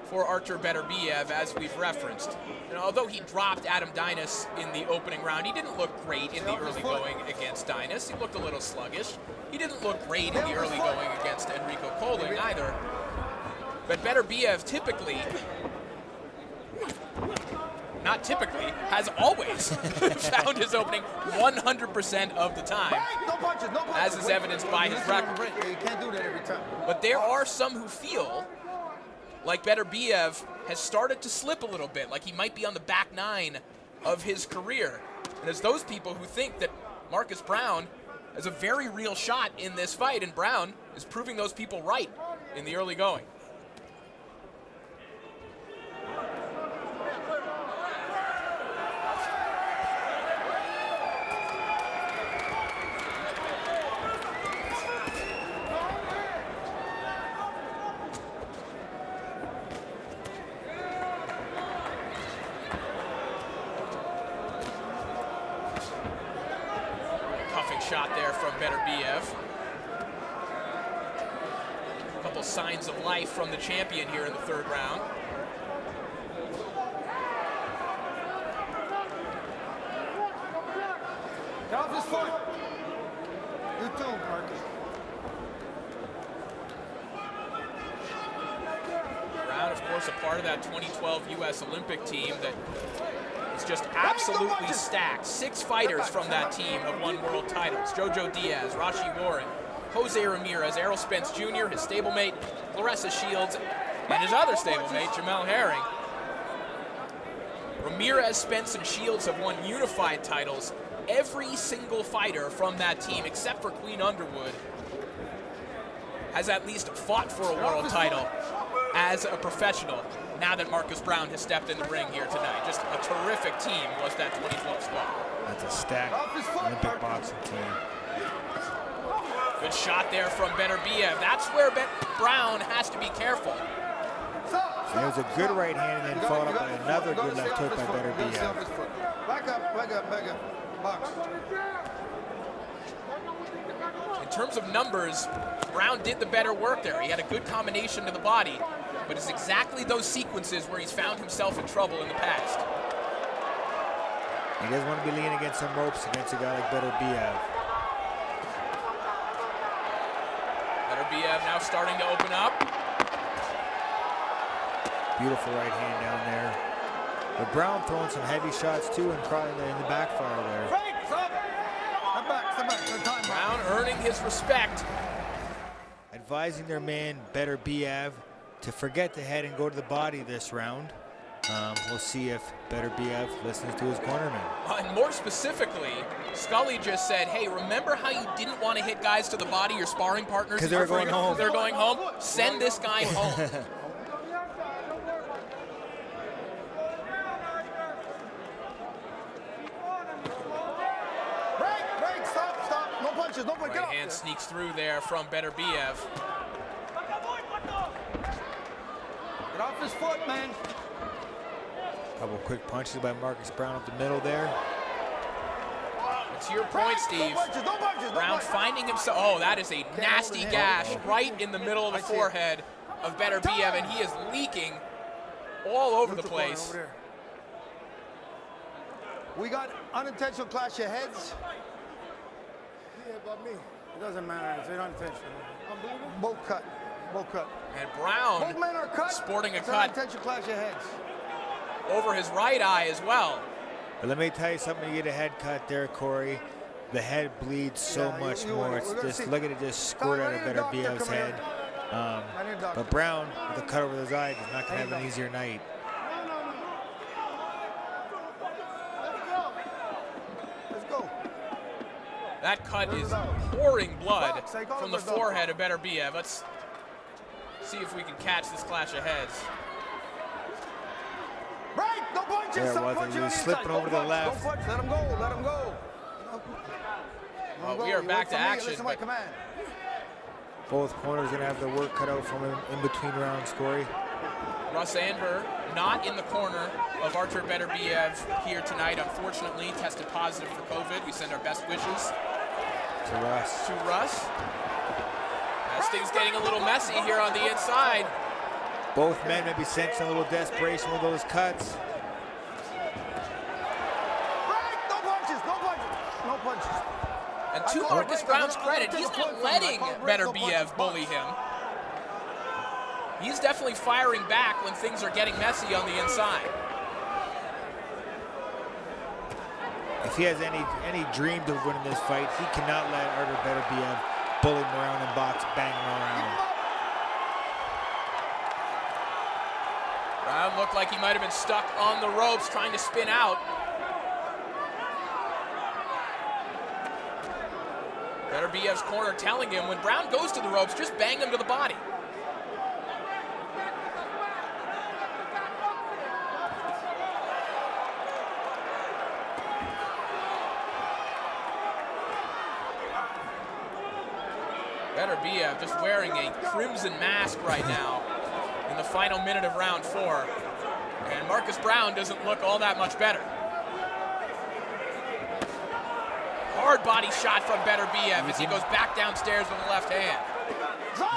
for Artur Beterbiev, as we've referenced. And although he dropped Adam Dinas in the opening round, he didn't look great in the early going against Dinas. He looked a little sluggish. He didn't look great in the early going against Enrico Koling either. But Beterbiev typically, not typically, has always found his opening 100% of the time, as is evidenced by his record. You can't do that every time. But there are some who feel like Beterbiev has started to slip a little bit, like he might be on the back 9 of his career. And it's those people who think that Marcus Brown has a very real shot in this fight, and Brown is proving those people right in the early going. shot there from Beterbiev. A couple signs of life from the champion here in the third round. Get off his foot. You too, Marcus. Brown, of course, a part of that 2012 U.S. Olympic team that is just absolutely stacked. 6 fighters from that team have won world titles. Jojo Diaz, Rashi Warren, Jose Ramirez, Errol Spence Jr., his stablemate, Clarissa Shields, and his other stablemate, Jamel Herring. Ramirez, Spence, and Shields have won unified titles. Every single fighter from that team, except for Queen Underwood, has at least fought for a world title as a professional now that Marcus Brown has stepped in the ring here tonight. Just a terrific team was that 2012 squad. That's a stacked Olympic boxing team. Good shot there from Beterbiev. That's where Brown has to be careful. There's a good right hand and then followed up by another good left hook by Beterbiev. Back up, back up, back up. Box. In terms of numbers, Brown did the better work there. He had a good combination to the body, but it's exactly those sequences where he's found himself in trouble in the past. He doesn't want to be leaning against some ropes against a guy like Beterbiev. Beterbiev now starting to open up. Beautiful right hand down there. But Brown throwing some heavy shots too and crawling in the backfire there. Brown earning his respect. Advising their man Beterbiev to forget the head and go to the body this round. We'll see if Beterbiev listens to his cornerman. And more specifically, Scully just said, hey, remember how you didn't want to hit guys to the body, your sparring partners? Because they're going home. They're going home. Send this guy home. Right hand sneaks through there from Beterbiev. Get off his foot, man. Couple quick punches by Marcus Brown up the middle there. To your point, Steve. Brown finding himself. Oh, that is a nasty gash right in the middle of the forehead of Beterbiev, and he is leaking all over the place. We got unintentional clash of heads. Yeah, but me. It doesn't matter. It's unintentional. Both cut. Both cut. And Brown both men are cut. Sporting a it's cut unintentional clash of heads. Over his right eye as well. But let me tell you something, you get a head cut there, Corey. The head bleeds so much more. It's just, look at it just squirt out of Beterbiev's head. But Brown, with a cut over his eye, is not going to have an easier night. That cut is pouring blood from the forehead of Beterbiev. Let's see if we can catch this clash of heads. There it was, he was slipping over to the left. Let him go, let him go. Well, we are back to action. Both corners going to have the work cut out from him in between rounds, Corey. Russ Anver not in the corner of Artur Beterbiev here tonight, unfortunately. Tested positive for COVID. We send our best wishes to Russ. As things getting a little messy here on the inside. Both men may be sensing a little desperation with those cuts. No punches. And to Marcus Brown's credit, he's not letting Beterbiev bully him. He's definitely firing back when things are getting messy on the inside. If he has any dream of winning this fight, he cannot let Artur Beterbiev bully him around and box, bang him around. Brown looked like he might have been stuck on the ropes trying to spin out. Beterbiev's corner telling him when Brown goes to the ropes, just bang him to the body. Beterbiev just wearing a crimson mask right now in the final minute of round 4. And Marcus Brown doesn't look all that much better. hard body shot from Beterbiev as he goes back downstairs with the left hand.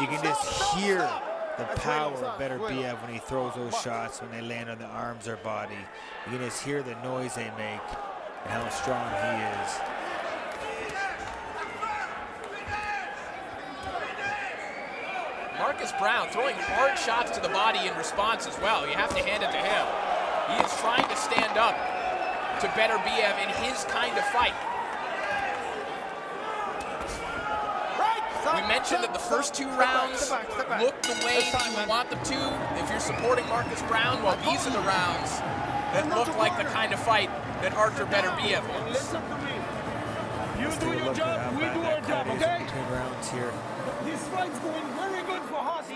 You can just hear the power of Beterbiev when he throws those shots, when they land on the arms or body. You can just hear the noise they make and how strong he is. Marcus Brown throwing hard shots to the body in response as well. You have to hand it to him. He is trying to stand up to Beterbiev in his kind of fight. We mentioned that the first 2 rounds looked the way that you would want them to if you're supporting Marcus Brown. Well, these are the rounds that look like the kind of fight that Artur Beterbiev wants. Listen to me. You do your job, we do our job, okay? Between rounds here. This fight's going very good for us,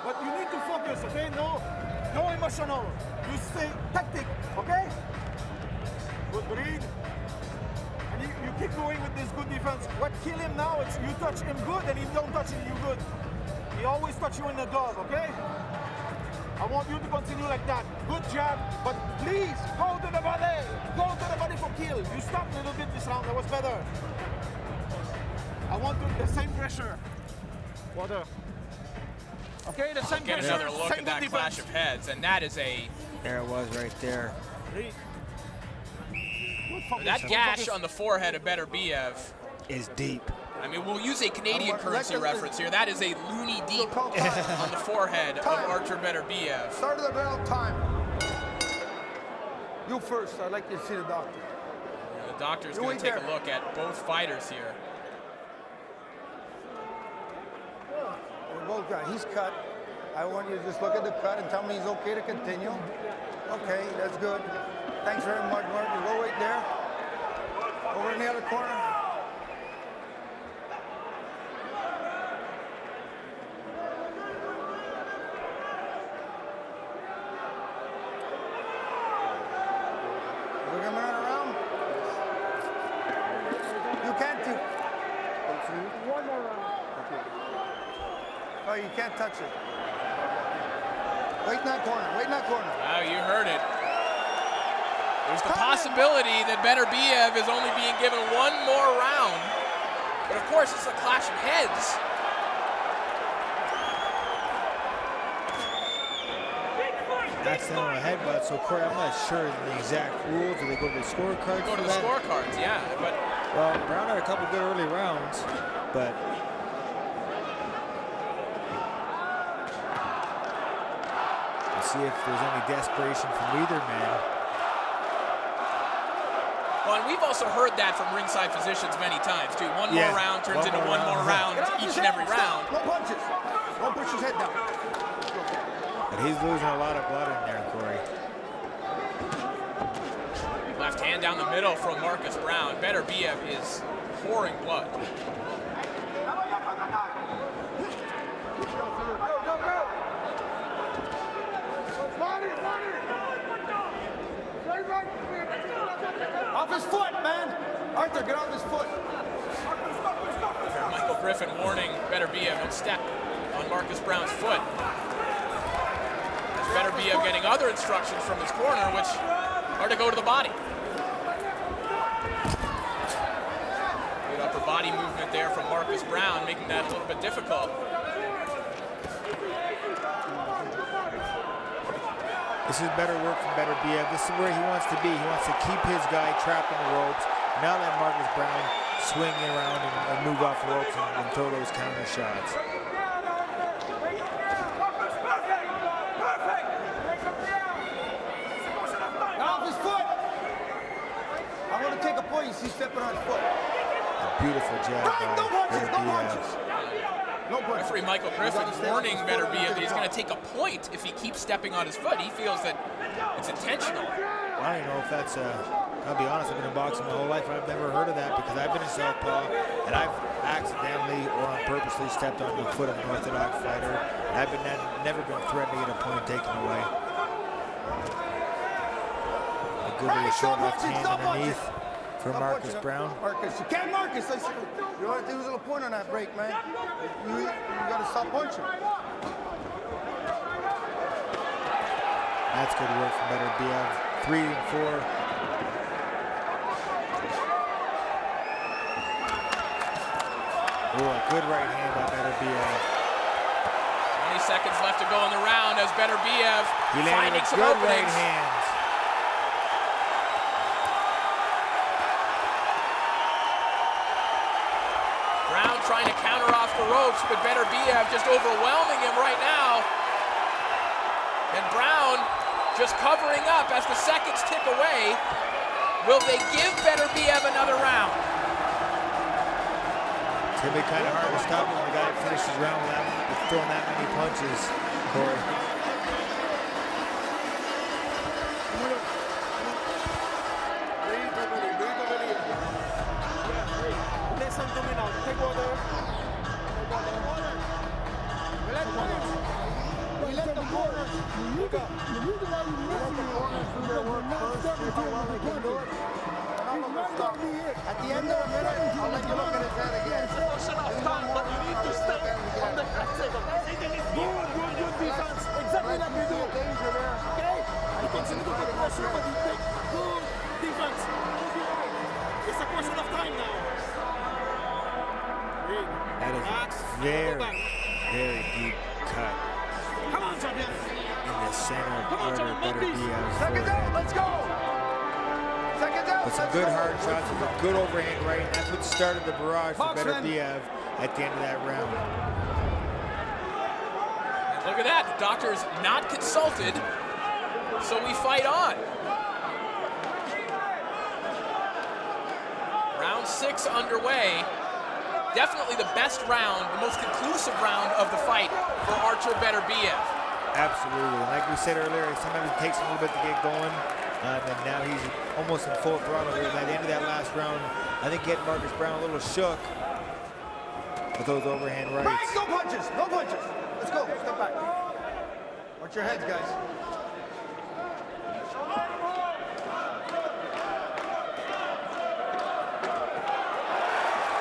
but you need to focus, okay? No emotional. You stay tactic, okay? Good breathe. And you keep going with this good defense. What kill him now is you touch him good and he don't touch you good. He always touch you in the dog, okay? I want you to continue like that. Good job, but please go to the body. Go to the body for kill. You stopped a little bit this round. That was better. I want the same pressure. Water. Okay, the same Get pressure. another look same at that good clash defense. of heads, and that is a... There it was right there. That gash on the forehead of Beterbiev is deep. I mean, we'll use a Canadian currency reference here. That is a loony deep on the forehead of Artur Beterbiev. Start of the bell, time. You first. I'd like you to see the doctor. The doctor's going to take a look at both fighters here. Both guys. He's cut. I want you to just look at the cut and tell me he's okay to continue. Okay, that's good. Thanks very much, Mark. You go right there. Over in the other corner. We're gonna run around. You can't do. One more round. Oh, you can't touch it. Wait in that corner. Wait in that corner. Wow, you heard it. There's the possibility that Beterbiev is only being given one more round. But of course, it's a clash of heads. That's not a headbutt, so Corey, I'm not sure the exact rules. Do they go to the scorecards? Go to the scorecards, yeah. But well, Brown had a couple good early rounds, but let's see if there's any desperation from either man. Well, and we've also heard that from ringside physicians many times, too. One more round turns into one more round each and every round. No punches. Don't push his head down. But he's losing a lot of blood in there, Corey. Left hand down the middle from Marcus Brown. Beterbiev is pouring blood. Off his foot, man. Arthur, get off his foot. Michael Griffin warning Beterbiev, don't step on Marcus Brown's foot. As Beterbiev getting other instructions from his corner, which are to go to the body. Good upper body movement there from Marcus Brown, making that a little bit difficult. This is better work from Beterbiev. This is where he wants to be. He wants to keep his guy trapped in the ropes, not let Marcus Brown swing around and move off the ropes and throw those counter shots. Off his foot. I want to take a point. He's stepping on his foot. A beautiful jab by Beterbiev. Referee Michael Griffin warning Beterbiev that he's going to take a point if he keeps stepping on his foot. He feels that it's intentional. I don't know if that's I'll be honest, I've been in boxing my whole life, and I've never heard of that because I've been in southpaw, and I've accidentally or on purposely stepped on the foot of an orthodox fighter. And I've never been threatened to get a point taken away. A good little short left hand underneath for Marcus Brown. Marcus, you can't Marcus. You want to use a little point on that break, man. You got to stop punching. That's good work from Beterbiev. 3 and 4. Boy, good right hand by Beterbiev. 20 seconds left to go in the round as Beterbiev He landed finding with some good openings. right hands. Brown trying to counter off the ropes, but Beterbiev just overwhelming him right now. And Brown just covering up as the seconds tick away. Will they give Beterbiev another round? It's going to be kind of hard to stop him. The guy finishes round with throwing that many punches, Corey. Listen to me now. Take water. We let the corners. At the end of the minute, I'll let you look at his head again. But you need to stay on the good defense. Exactly like you do. Okay? You continue to put pressure, but you take good defense. It's a question of time now. That is a very, very deep cut Come on, champion. in the center of Artur Beterbiev's Seconds out, let's go! Seconds out, With some let's good go. hard shots, with a good overhand right, and that's what started the barrage for Beterbiev at the end of that round. Look at that, the doctor's not consulted, so we fight on. Round 6 underway. Definitely the best round, the most conclusive round of the fight for Artur Beterbiev. Absolutely. Like we said earlier, sometimes it takes him a little bit to get going. And now he's almost in full throttle here. By the end of that last round, I think getting Marcus Brown a little shook with those overhand rights. Right, no punches, no punches. Let's go, step back. Watch your heads, guys.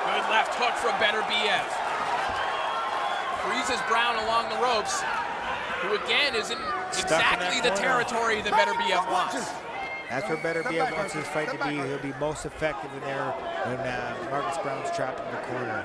Good left hook from Beterbiev. Freezes Brown along the ropes, who again is in exactly the territory that Beterbiev wants. That's where Beterbiev wants his fight to be. He'll be most effective in there when Marcus Brown's trapped in the corner.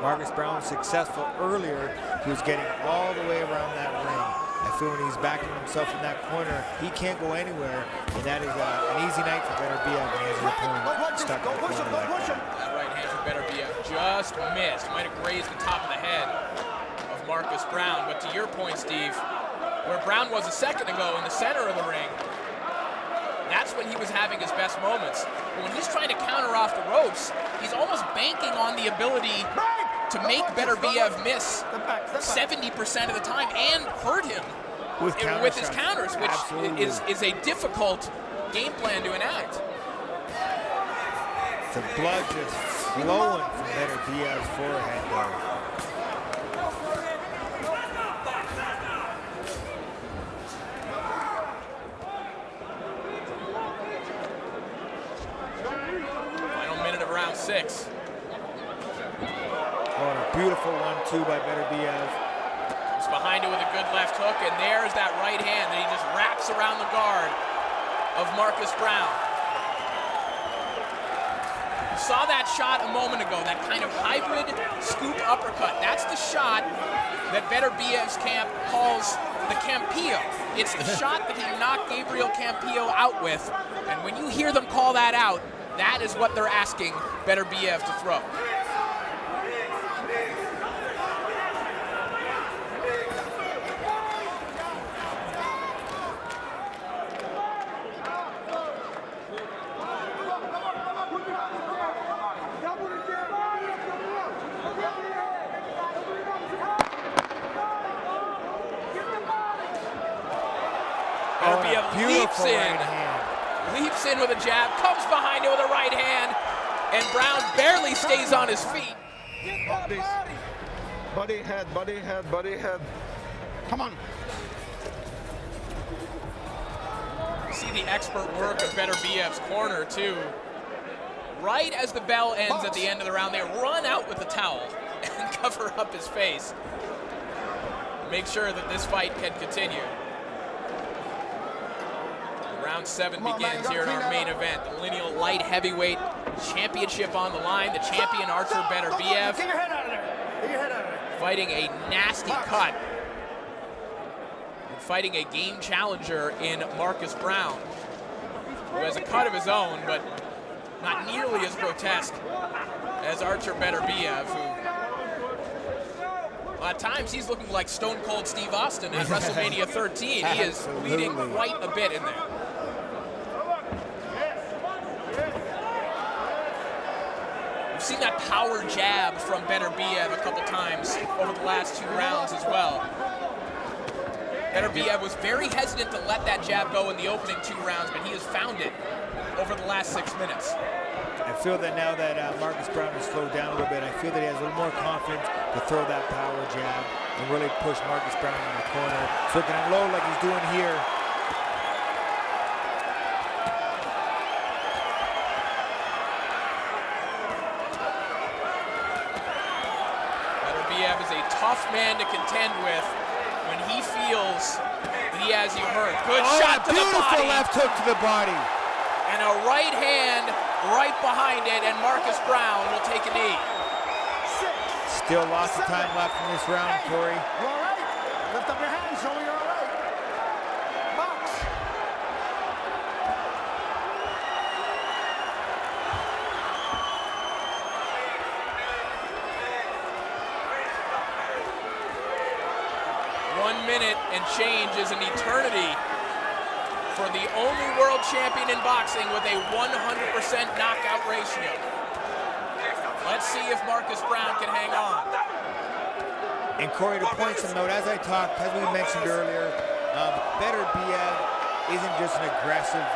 Marcus Brown was successful earlier. He was getting all the way around that ring. I feel when he's backing himself in that corner, he can't go anywhere, and that is an easy night for Beterbiev when he has his opponent stuck in the corner like that. That right hand from Beterbiev just missed. Might have grazed the top of the head of Marcus Brown. But to your point, Steve, where Brown was a second ago in the center of the ring, that's when he was having his best moments. But when he's trying to counter off the ropes, he's almost banking on the ability to make Beterbiev miss 70% of the time and hurt him with his counters, which is a difficult game plan to enact. The blood just flowing from Beterbiev's forehead though. Final minute of round 6. Oh, and a beautiful 1-2 by Beterbiev. He's behind it with a good left hook, and there's that right hand that he just wraps around the guard of Marcus Brown. You saw that shot a moment ago, that kind of hybrid scoop uppercut. That's the shot that Beterbiev's camp calls the Campillo. It's the shot that he knocked Gabriel Campillo out with, and when you hear them call that out, that is what they're asking Beterbiev to throw. Beterbiev leaps in with a jab, comes behind it with a right hand, and Brown barely stays on his feet. Body head, body head, body head. Come on. See the expert work of Beterbiev's corner too. Right as the bell ends at the end of the round, they run out with the towel and cover up his face. Make sure that this fight can continue. Round 7 begins here in our main event. The lineal light heavyweight championship on the line. The champion, Artur Beterbiev, Get your head out of there. Get your head out of there. fighting a nasty cut. And fighting a game challenger in Marcus Brown, who has a cut of his own, but not nearly as grotesque as Artur Beterbiev, who at times he's looking like Stone Cold Steve Austin at WrestleMania 13. He is bleeding quite a bit in there. We've seen that power jab from Beterbiev a couple times over the last 2 rounds as well. Beterbiev was very hesitant to let that jab go in the opening 2 rounds, but he has found it over the last 6 minutes. I feel that now that Marcus Brown has slowed down a little bit, I feel that he has a little more confidence to throw that power jab and really push Marcus Brown in the corner. So he can unload like he's doing here. Beterbiev is a tough man to contend with when he feels that he has you hurt. Good shot to the body. Beautiful left hook to the body. And a right hand right behind it, and Marcus Brown will take a knee. Still lots of time left in this round, Corey. You all right? Lift up your hands, show me you're all right. Box. One minute and change is an eternity for the only world champion in boxing with a 100% knockout ratio. Let's see if Marcus Brown can hang on. And Corey, to point some note, as I talked, as we mentioned earlier, Beterbiev isn't just an aggressive,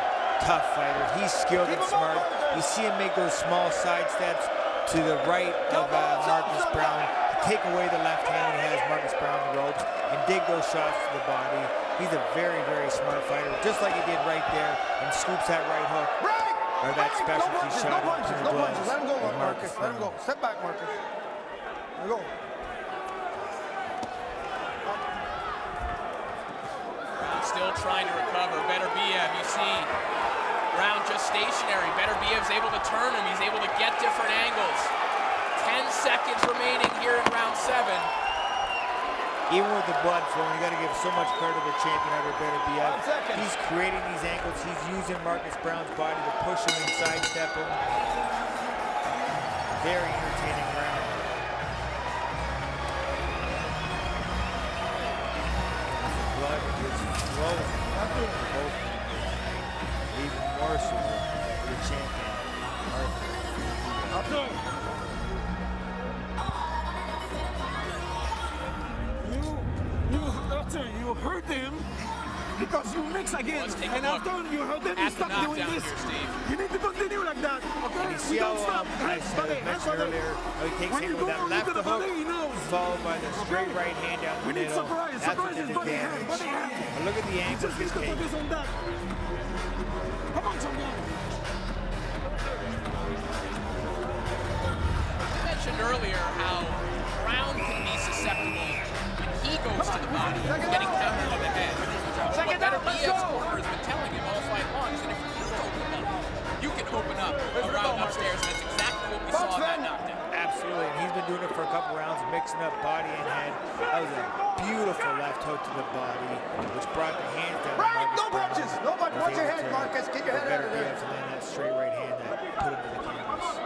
tough fighter. He's skilled and smart. You see him make those small side steps to the right of Marcus Brown to take away the left hand when he has Marcus Brown on the ropes and dig those shots to the body. He's a very, very smart fighter, just like he did right there, and scoops that right hook, or that specialty shot into the gloves Let him go, of Marcus. Marcus Let him Brown. go. Step back, Marcus. Let him go. Still trying to recover. Beterbiev, you see Brown just stationary. Beterbiev's able to turn him. He's able to get different angles. 10 seconds remaining here in round 7. Even with the blood flowing, you got to give so much credit to the champion, Artur Beterbiev. He's creating these angles. He's using Marcus Brown's body to push him and sidestep him. Very entertaining round. Blood is flowing. Even more so for the champion, Artur. You hurt him because you mix again, and after you hurt him, you stop doing this. You need to continue like that, okay? You see how, as I mentioned earlier, how he takes him with that left hook, followed by the straight right hand down the middle. That's what did the damage. But look at the angles he's taking. Come on, champion. I mentioned earlier how Brown can be susceptible when he goes to the body, getting countered in the head. What Beterbiev's corner has been telling him all fight long is that if you open up, you can open up around upstairs, and that's exactly what we saw in that knockdown. Absolutely, and he's been doing it for a couple rounds, mixing up body and head. That was a beautiful left hook to the body, which brought the hands down. No punches! No punches! Watch your head, Marcus. Get your head out of there. To land that straight right hand that put him to the canvas.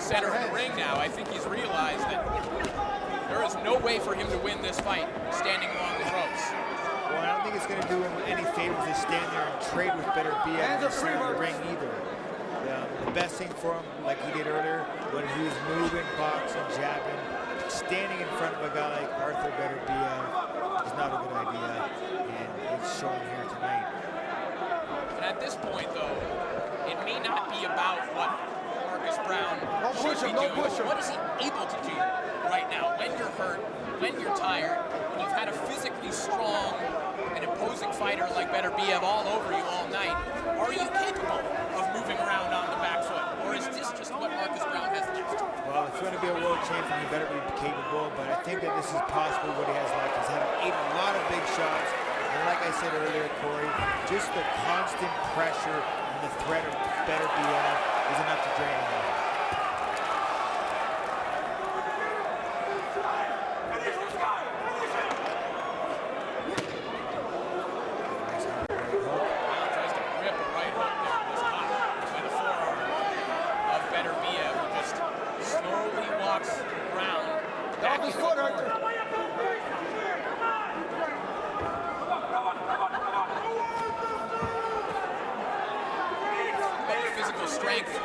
Center of the ring now. I think he's realized that there is no way for him to win this fight standing along the ropes. Well, I don't think it's going to do him any favors to stand there and trade with Beterbiev in the center of the ring either. The best thing for him, like he did earlier, when he was moving, boxing, jabbing, standing in front of a guy like Artur Beterbiev is not a good idea, and it's showing here tonight. And at this point, though, it may not be about what Marcus Brown should be doing. What is he able to do right now when you're hurt, when you're tired, when you've had a physically strong and imposing fighter like Beterbiev all over you all night? Are you capable of moving around on the back foot? Or is this just what Marcus Brown has left? Well, if you want to be a world champion, you better be capable, but I think that this is possibly what he has left. He's had a lot of big shots, and like I said earlier, Corey, just the constant pressure and the threat of Beterbiev is enough to drain him.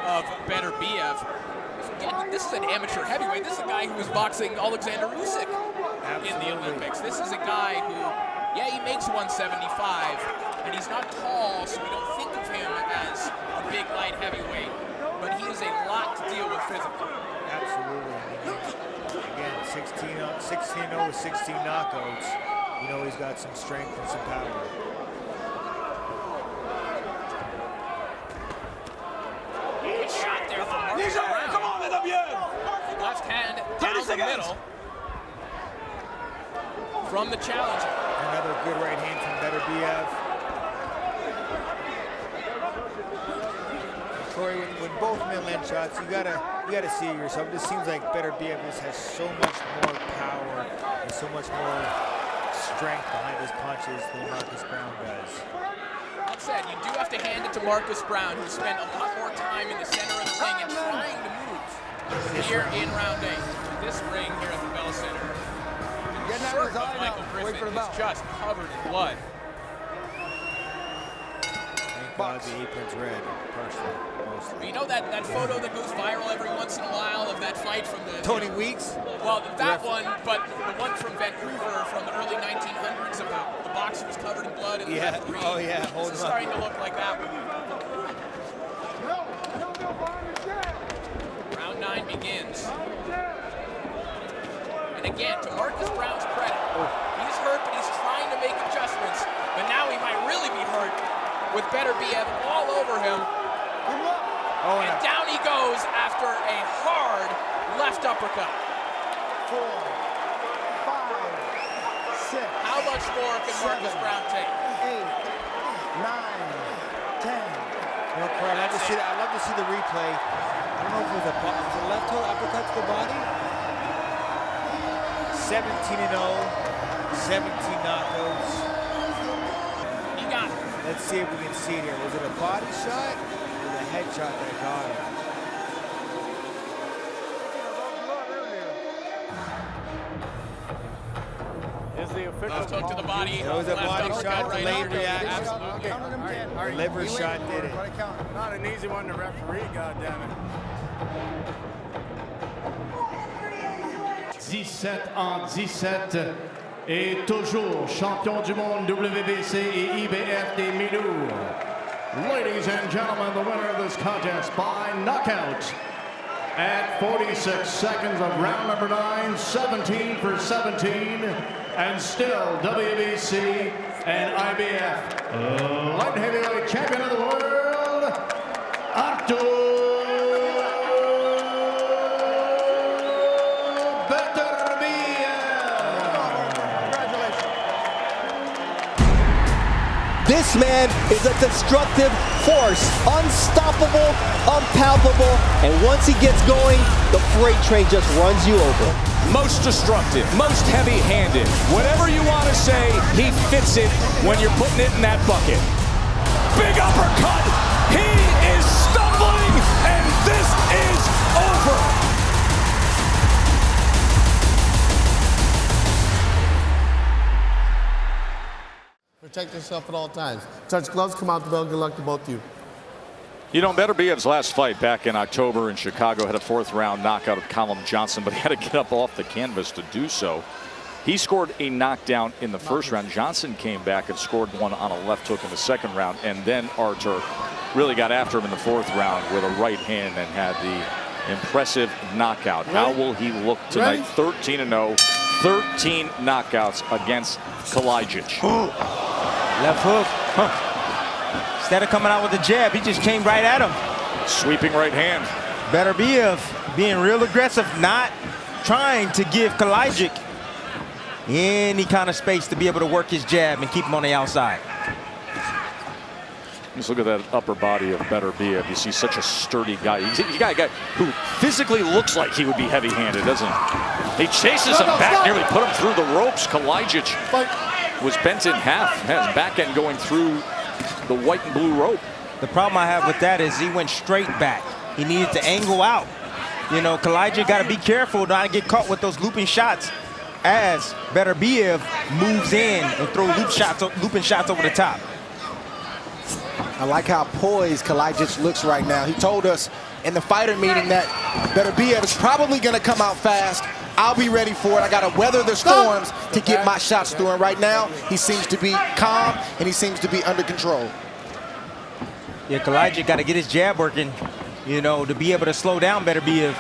Of Beterbiev. This is an amateur heavyweight. This is a guy who was boxing Alexander Usyk in the Olympics. This is a guy who, yeah, he makes 175, and he's not tall, so we don't think of him as a big light heavyweight, but he is a lot to deal with physically. Absolutely. Again, 16-0 with 16 knockouts. You know he's got some strength and some power. Left hand down the middle from the challenger. Another good right hand from Beterbiev. Corey, when both men land shots, you gotta see it yourself. It just seems like Beterbiev just has so much more power and so much more strength behind his punches than Marcus Brown does. That said, you do have to hand it to Marcus Brown, who spent a lot more time in the center of the ring and trying to move here in round 8. This ring here at the Bell Center. The shirt of Michael Griffin is just covered in blood. Thank God the apron's red, personally, mostly. You know that photo that goes viral every once in a while of that fight from the... Tony Weeks? Well, that one, but the one from Vancouver from the early 1900s of the boxer was covered in blood and the referee. Oh yeah, hold It's on. starting to look like that one. Round 9 begins. And again, to Marcus Brown's credit, he's hurt, but he's trying to make adjustments. But now he might really be hurt with Beterbiev all over him. And down he goes after a hard left uppercut. 4, 5, 6. How much more can Marcus Brown take? 8, 9, 10. You know, Corey, I'd love to see the replay. I don't know if it was a left hook uppercut to the body. 17-0, 17 knockouts. He got it. Let's see if we can see it here. Was it a body shot or the head shot that got him? Is the official left hook to the body. It was a body shot, right delayed under. reaction. Absolutely. Liver shot did it. Not an easy one to referee, goddammit. 17-17 et toujours champion du monde WBC et IBF des milieux. Ladies and gentlemen, the winner of this contest by knockout at 46 seconds of round number 9, 17 for 17, and still WBC and IBF light heavyweight champion of the world, Artur This man is a destructive force, unstoppable, unpalpable, and once he gets going, the freight train just runs you over. Most destructive, most heavy-handed. Whatever you want to say, he fits it when you're putting it in that bucket. Big uppercut! He is stumbling, and this is over! Protect yourself at all times. Touch gloves, come out the bell. Good luck to both of you. You know, Beterbiev's last fight back in October in Chicago had a 4th round knockout of Callum Johnson, but he had to get up off the canvas to do so. He scored a knockdown in the 1st round. Johnson came back and scored one on a left hook in the 2nd round, and then Artur really got after him in the 4th round with a right hand and had the impressive knockout. How will he look tonight? 13-0, 13 knockouts against Gvozdyk. Left hook. Instead of coming out with a jab, he just came right at him. Sweeping right hand. Beterbiev being real aggressive, not trying to give Gvozdyk any kind of space to be able to work his jab and keep him on the outside. Just look at that upper body of Beterbiev. You see such a sturdy guy. He's a guy who physically looks like he would be heavy-handed, doesn't he? He chases him back, nearly put him through the ropes. Gvozdyk was bent in half, has back end going through the white and blue rope. The problem I have with that is he went straight back. He needed to angle out. You know, Gvozdyk got to be careful not to get caught with those looping shots as Beterbiev moves in and throw looping shots over the top. I like how poised Gvozdyk looks right now. He told us in the fighter meeting that Beterbiev is probably going to come out fast. I'll be ready for it. I got to weather the storms to get my shots through. And right now, he seems to be calm and he seems to be under control. Yeah, Gvozdyk got to get his jab working, you know, to be able to slow down Beterbiev.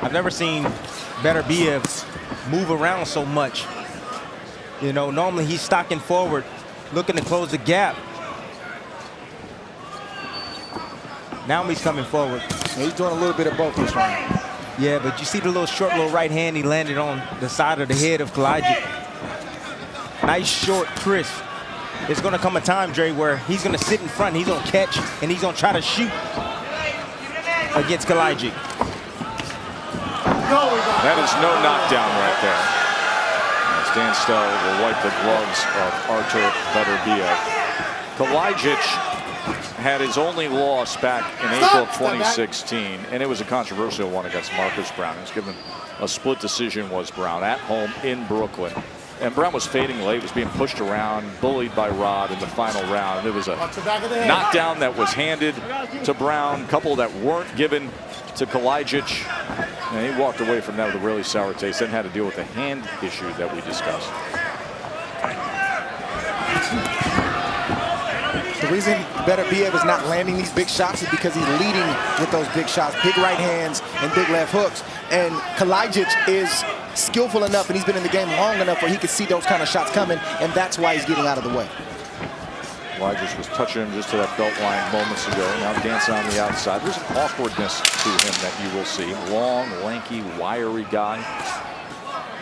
I've never seen Beterbiev move around so much. You know, normally he's stocking forward, looking to close the gap. Now he's coming forward. He's doing a little bit of both this round. Yeah, but you see the little short little right hand he landed on the side of the head of Gvozdyk. Nice, short, crisp. There's going to come a time, Dre, where he's going to sit in front, he's going to catch, and he's going to try to shoot against Gvozdyk. That is no knockdown right there. As Dan Stell will wipe the gloves of Artur Beterbiev. Gvozdyk had his only loss back in April of 2016, and it was a controversial one against Marcus Brown. He was given a split decision, was Brown, at home in Brooklyn. And Brown was fading late, was being pushed around, bullied by Rod in the final round. There was a knockdown that was handed to Brown, a couple that weren't given to Gvozdyk. And he walked away from that with a really sour taste, then had to deal with the hand issue that we discussed. The reason Beterbiev is not landing these big shots is because he's leading with those big shots, big right hands and big left hooks. And Gvozdyk is skillful enough, and he's been in the game long enough where he can see those kind of shots coming, and that's why he's getting out of the way. Gvozdyk was touching him just to that belt line moments ago. Now dancing on the outside. There's an awkwardness to him that you will see. Long, lanky, wiry guy.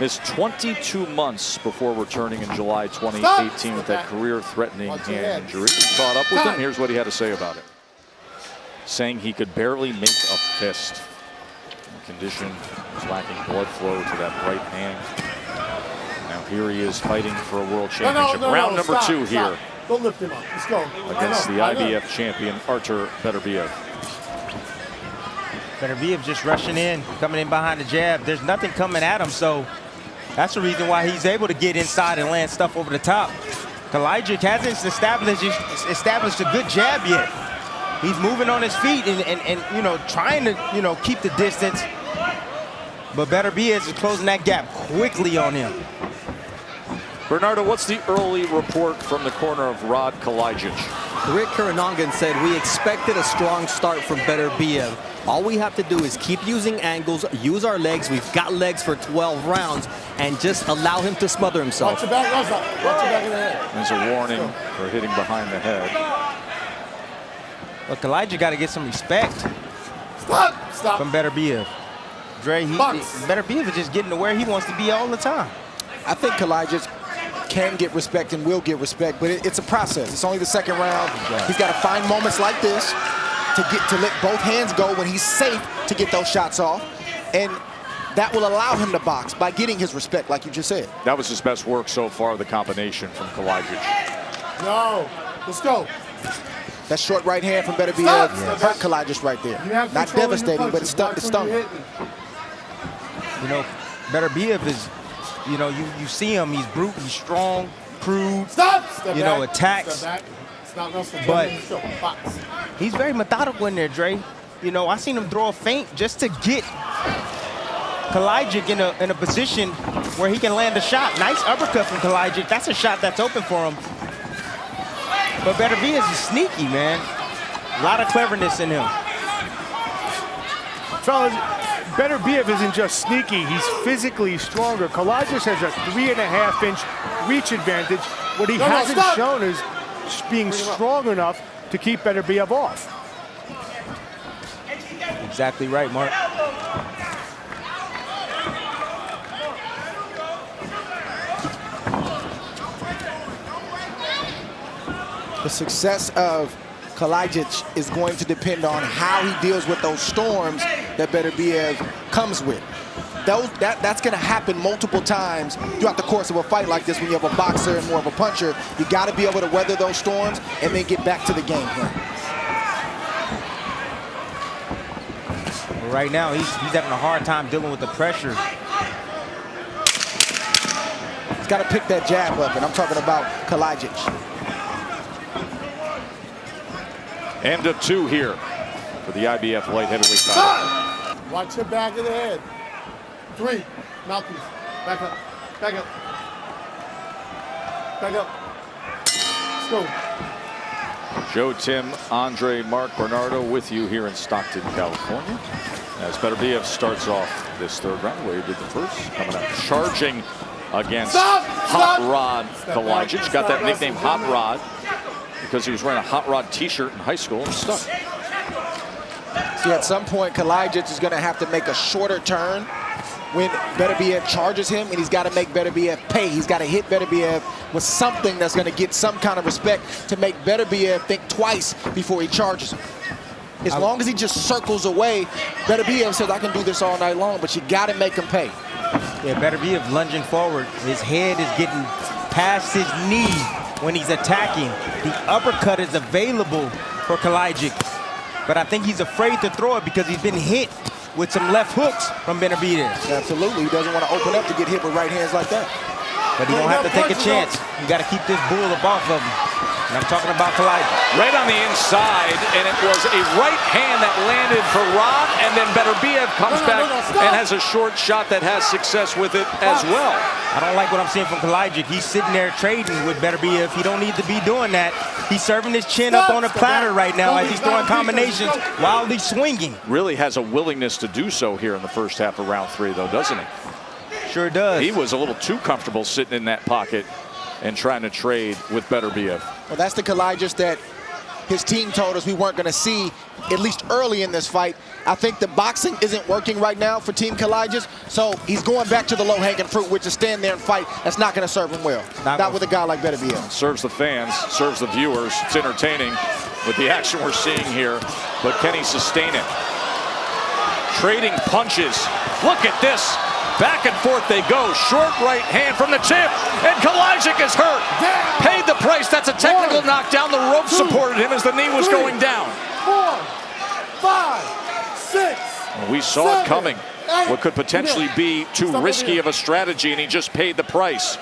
Missed 22 months before returning in July 2018 with that career-threatening hand injury. We caught up with him. Here's what he had to say about it. Saying he could barely make a fist. The condition was lacking blood flow to that right hand. Now here he is fighting for a world championship. Round number 2 here. Don't lift him up. Let's go. Against the IBF champion, Artur Beterbiev. Beterbiev just rushing in, coming in behind the jab. There's nothing coming at him, so that's the reason why he's able to get inside and land stuff over the top. Gvozdyk hasn't established a good jab yet. He's moving on his feet and you know, trying to, you know, keep the distance. But Beterbiev is closing that gap quickly on him. Bernardo, what's the early report from the corner of Rod Gvozdyk? Rick Karanangan said we expected a strong start from Beterbiev. All we have to do is keep using angles, use our legs. We've got legs for 12 rounds, and just allow him to smother himself. Watch your back, watch your back of the head. There's a warning for hitting behind the head. Look, Gvozdyk got to get some respect from Beterbiev. Dre, Beterbiev is just getting to where he wants to be all the time. I think Gvozdyk can get respect and will get respect, but it's a process. It's only the second round. He's got to find moments like this to let both hands go when he's safe to get those shots off, and that will allow him to box by getting his respect, like you just said. That was his best work so far, the combination from Gvozdyk. No, let's go. That short right hand from Beterbiev hurt Gvozdyk right there. Not devastating, but it stung. You know, Beterbiev is, you know, you see him, he's brute, he's strong, crude, you know, attacks. But he's very methodical in there, Dre. You know, I seen him throw a feint just to get Gvozdyk in a position where he can land a shot. Nice uppercut from Gvozdyk. That's a shot that's open for him. But Beterbiev is sneaky, man. A lot of cleverness in him. Fellas, Beterbiev isn't just sneaky, he's physically stronger. Kalajdzic has a 3.5-inch reach advantage. What he hasn't shown is being strong enough to keep Beterbiev off. Exactly right, Mark. The success of Kalajdzic is going to depend on how he deals with those storms that Beterbiev comes with. That's going to happen multiple times throughout the course of a fight like this when you have a boxer and more of a puncher. You got to be able to weather those storms and then get back to the game plan. Well, right now, he's having a hard time dealing with the pressure. He's got to pick that jab up, and I'm talking about Kalajdzic. End of 2 here for the IBF light heavyweight title. Watch your back of the head. 3. Mouthpiece. Back up. Back up. Back up. Let's go. Joe, Tim, Andre, Mark, Bernardo with you here in Stockton, California. As Beterbiev starts off this 3rd round, where he did the first, coming out charging against Hot Rod Kalajdzic. Got that nickname Hot Rod because he was wearing a Hot Rod t-shirt in high school and stuck. See, at some point, Kalajdzic is going to have to make a shorter turn when Beterbiev charges him, and he's got to make Beterbiev pay. He's got to hit Beterbiev with something that's going to get some kind of respect to make Beterbiev think twice before he charges him. As long as he just circles away, Beterbiev says, I can do this all night long, but you got to make him pay. Yeah, Beterbiev lunging forward. His head is getting past his knee when he's attacking. The uppercut is available for Kalajdzic, but I think he's afraid to throw it because he's been hit with some left hooks from Beterbiev. Absolutely, he doesn't want to open up to get hit with right hands like that. But he don't have to take a chance. You got to keep this bull up off of him. And I'm talking about Kalajdzic. Right on the inside, and it was a right hand that landed for Rod, and then Beterbiev comes back and has a short shot that has success with it as well. I don't like what I'm seeing from Kalajdzic. He's sitting there trading with Beterbiev. He don't need to be doing that. He's serving his chin up on a platter right now as he's throwing combinations while he's swinging. Really has a willingness to do so here in the first half of round 3, though, doesn't he? Sure does. He was a little too comfortable sitting in that pocket and trying to trade with Beterbiev. Well, that's the Kalajdzic that his team told us we weren't going to see, at least early in this fight. I think the boxing isn't working right now for Team Kalajdzic, so he's going back to the low-hanging fruit, which is stand there and fight. That's not going to serve him well. Not with a guy like Beterbiev. Serves the fans, serves the viewers. It's entertaining with the action we're seeing here, but can he sustain it? Trading punches. Look at this. Back and forth they go. Short right hand from the tip, and Kalajdzic is hurt. Paid the price. That's a technical knockdown. The rope supported him as the knee was going down. 4, 5, 6. Well, we saw it coming. What could potentially be too risky of a strategy, and he just paid the price.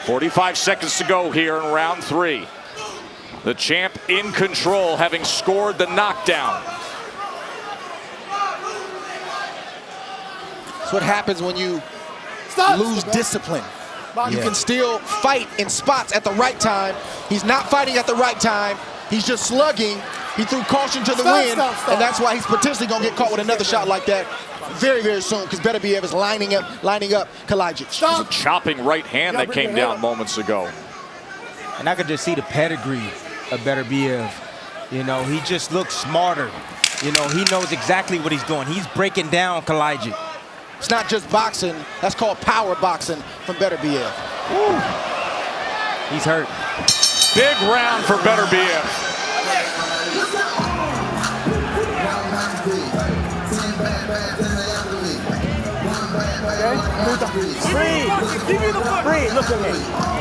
45 seconds to go here in round 3. The champ in control, having scored the knockdown. That's what happens when you lose discipline. You can still fight in spots at the right time. He's not fighting at the right time. He's just slugging. He threw caution to the wind, and that's why he's potentially going to get caught with another shot like that very, very soon, because Beterbiev is lining up Kalajdzic. It was a chopping right hand that came down moments ago. And I could just see the pedigree of Beterbiev. You know, he just looks smarter. You know, he knows exactly what he's doing. He's breaking down Kalajdzic. It's not just boxing. That's called power boxing from Beterbiev. He's hurt. Big round for Beterbiev. Breathe. Look at me.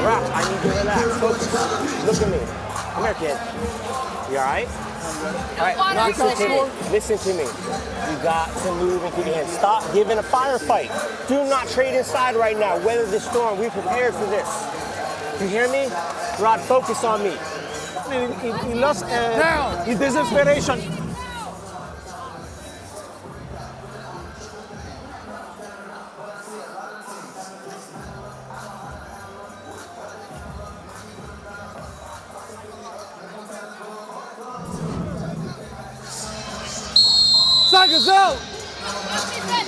Rock, I need you to relax. Focus. Look at me. Come here, kid. You all right? All right, listen to me. You got to move and keep your hands. Stop giving a firefight. Do not trade inside right now. Weather the storm. We prepared for this. You hear me? Rod, focus on me. He lost his desperation. Seconds out.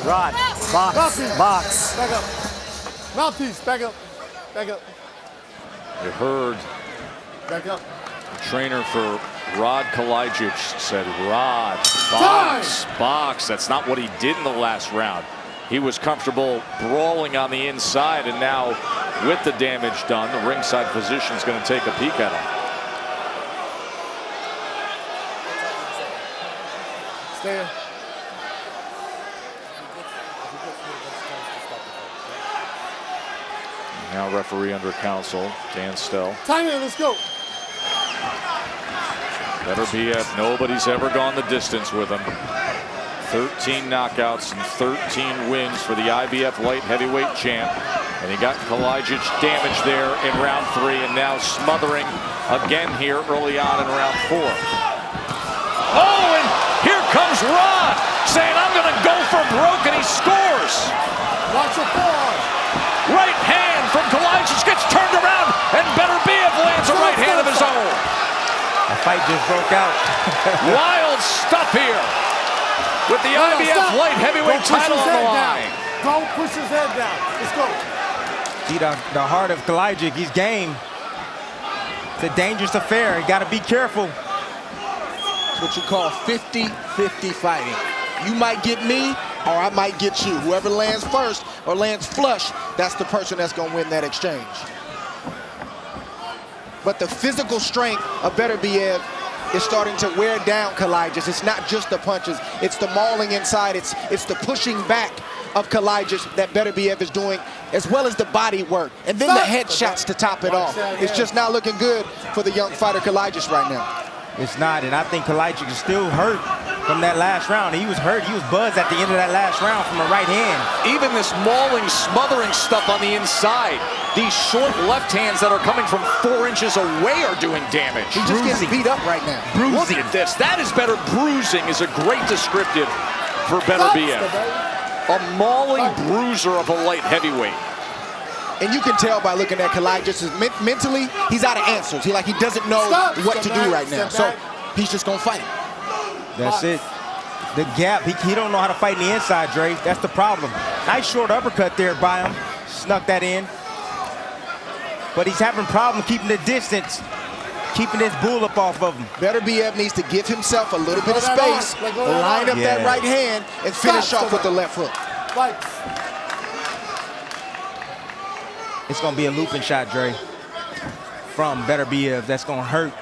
Rod, box, Mouthpiece. box. Back up. Mouthpiece, back up. Back up. You heard Back up. the trainer for Rod Kalajic said, Rod, box, box. That's not what he did in the last round. He was comfortable brawling on the inside, and now with the damage done, the ringside physician's going to take a peek at him. Stay here. Now referee under counsel, Dan Stell. Time in, let's go. Beterbiev, nobody's ever gone the distance with him. 13 knockouts and 13 wins for the IBF light heavyweight champ. And he got Kalajic damaged there in round 3, and now smothering again here early on in round 4. Oh, and here comes Rod saying, I'm going to go for broke, and he scores. Watch your forearm. Right hand from Kalajic gets turned around, and Beterbiev lands a right hand of his own. The fight just broke out. Wild stuff here with the IBF light heavyweight title on the line. Don't push his head down. Let's go. See the heart of Gvozdyk, he's game. It's a dangerous affair. You got to be careful. It's what you call 50-50 fighting. You might get me, or I might get you. Whoever lands first or lands flush, that's the person that's going to win that exchange. But the physical strength of Beterbiev is starting to wear down Kalajic. It's not just the punches, it's the mauling inside, it's the pushing back of Kalajic that Beterbiev is doing, as well as the body work, and then the headshots to top it off. It's just not looking good for the young fighter Kalajic right now. It's not, and I think Kalajic is still hurt from that last round. He was hurt, he was buzzed at the end of that last round from the right hand. Even this mauling, smothering stuff on the inside. These short left hands that are coming from 4 inches away are doing damage. He just gets beat up right now. Look at this. That is better. Bruising is a great descriptive for Beterbiev. A mauling bruiser of a light heavyweight. And you can tell by looking at Kalajic, mentally, he's out of answers. He doesn't know what to do right now. So he's just going to fight. That's it. The gap, he don't know how to fight in the inside, Dre. That's the problem. Nice short uppercut there by him. Snuck that in. But he's having problems keeping the distance, keeping this bull up off of him. Beterbiev needs to give himself a little bit of space, line up that right hand, and finish off with the left hook. It's going to be a looping shot, Dre, from Beterbiev. That's going to hurt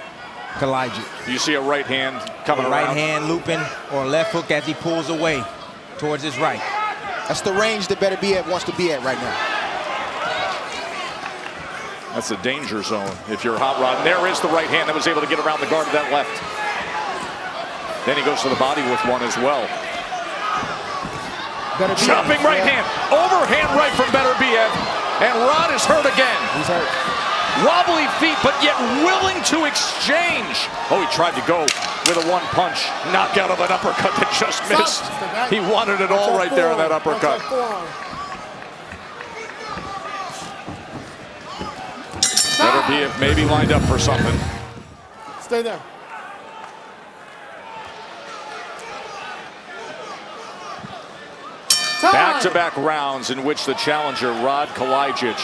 Kalajic. You see a right hand coming around. Right hand looping or a left hook as he pulls away towards his right. That's the range that Beterbiev wants to be at right now. That's a danger zone if you're Hot Rod. And there is the right hand that was able to get around the guard of that left. Then he goes to the body with one as well. Chopping right hand. Overhand right from Beterbiev. And Rod is hurt again. He's hurt. Wobbly feet, but yet willing to exchange. Oh, he tried to go with a one-punch knockout of an uppercut that just missed. He wanted it all right there in that uppercut. Beterbiev maybe lined up for something. Stay there. Back-to-back rounds in which the challenger, Rod Kalajic,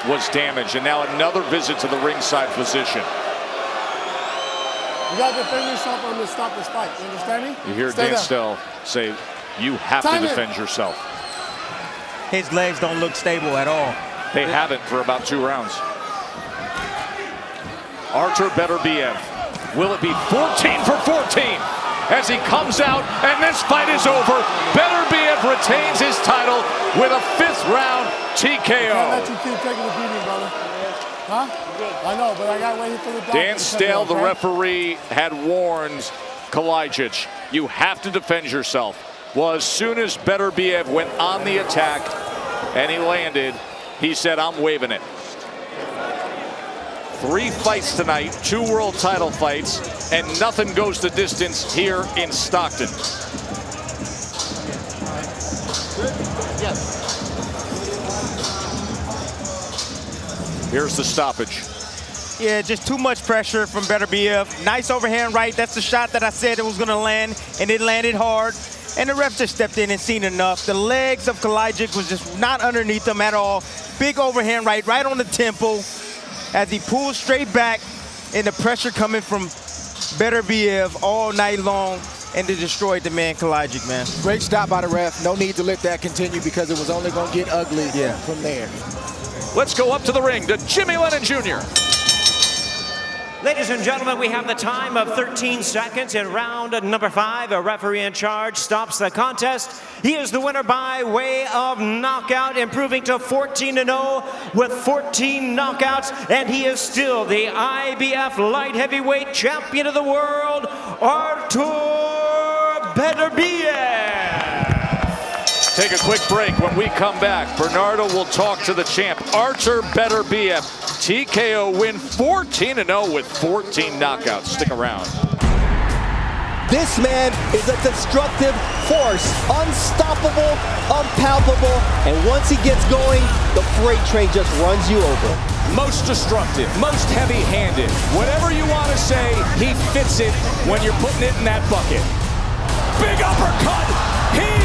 was damaged. And now another visit to the ringside physician. You got to defend yourself or I'm going to stop this fight. You understand me? You hear Dan Stell say, you have to defend yourself. His legs don't look stable at all. They haven't for about 2 rounds. Artur Beterbiev. Will it be 14 for 14? As he comes out, and this fight is over. Beterbiev retains his title with a 5th round TKO. I can't let you keep taking the beating, brother. Huh? I know, but I got to wait for the doctor. Dan Stell, the referee, had warned Kalajic, you have to defend yourself. Well, as soon as Beterbiev went on the attack and he landed, he said, I'm waving it. 3 fights tonight, 2 world title fights, and nothing goes the distance here in Stockton. Here's the stoppage. Yeah, just too much pressure from Beterbiev. Nice overhand right. That's the shot that I said it was going to land, and it landed hard. And the ref just stepped in and seen enough. The legs of Gvozdyk was just not underneath him at all. Big overhand right on the temple as he pulls straight back, and the pressure coming from Beterbiev all night long, and they destroyed the man Gvozdyk, man. Great stop by the ref. No need to let that continue because it was only going to get ugly from there. Let's go up to the ring to Jimmy Lennon Jr. Ladies and gentlemen, we have the time of 13 seconds in round number 5. A referee in charge stops the contest. He is the winner by way of knockout, improving to 14-0 with 14 knockouts, and he is still the IBF light heavyweight champion of the world, Artur Beterbiev. Take a quick break. When we come back, Bernardo will talk to the champ, Artur Beterbiev. TKO win, 14-0 with 14 knockouts. Stick around. This man is a destructive force, unstoppable, unpalpable, and once he gets going, the freight train just runs you over. Most destructive, most heavy-handed. Whatever you want to say, he fits it when you're putting it in that bucket. Big uppercut. He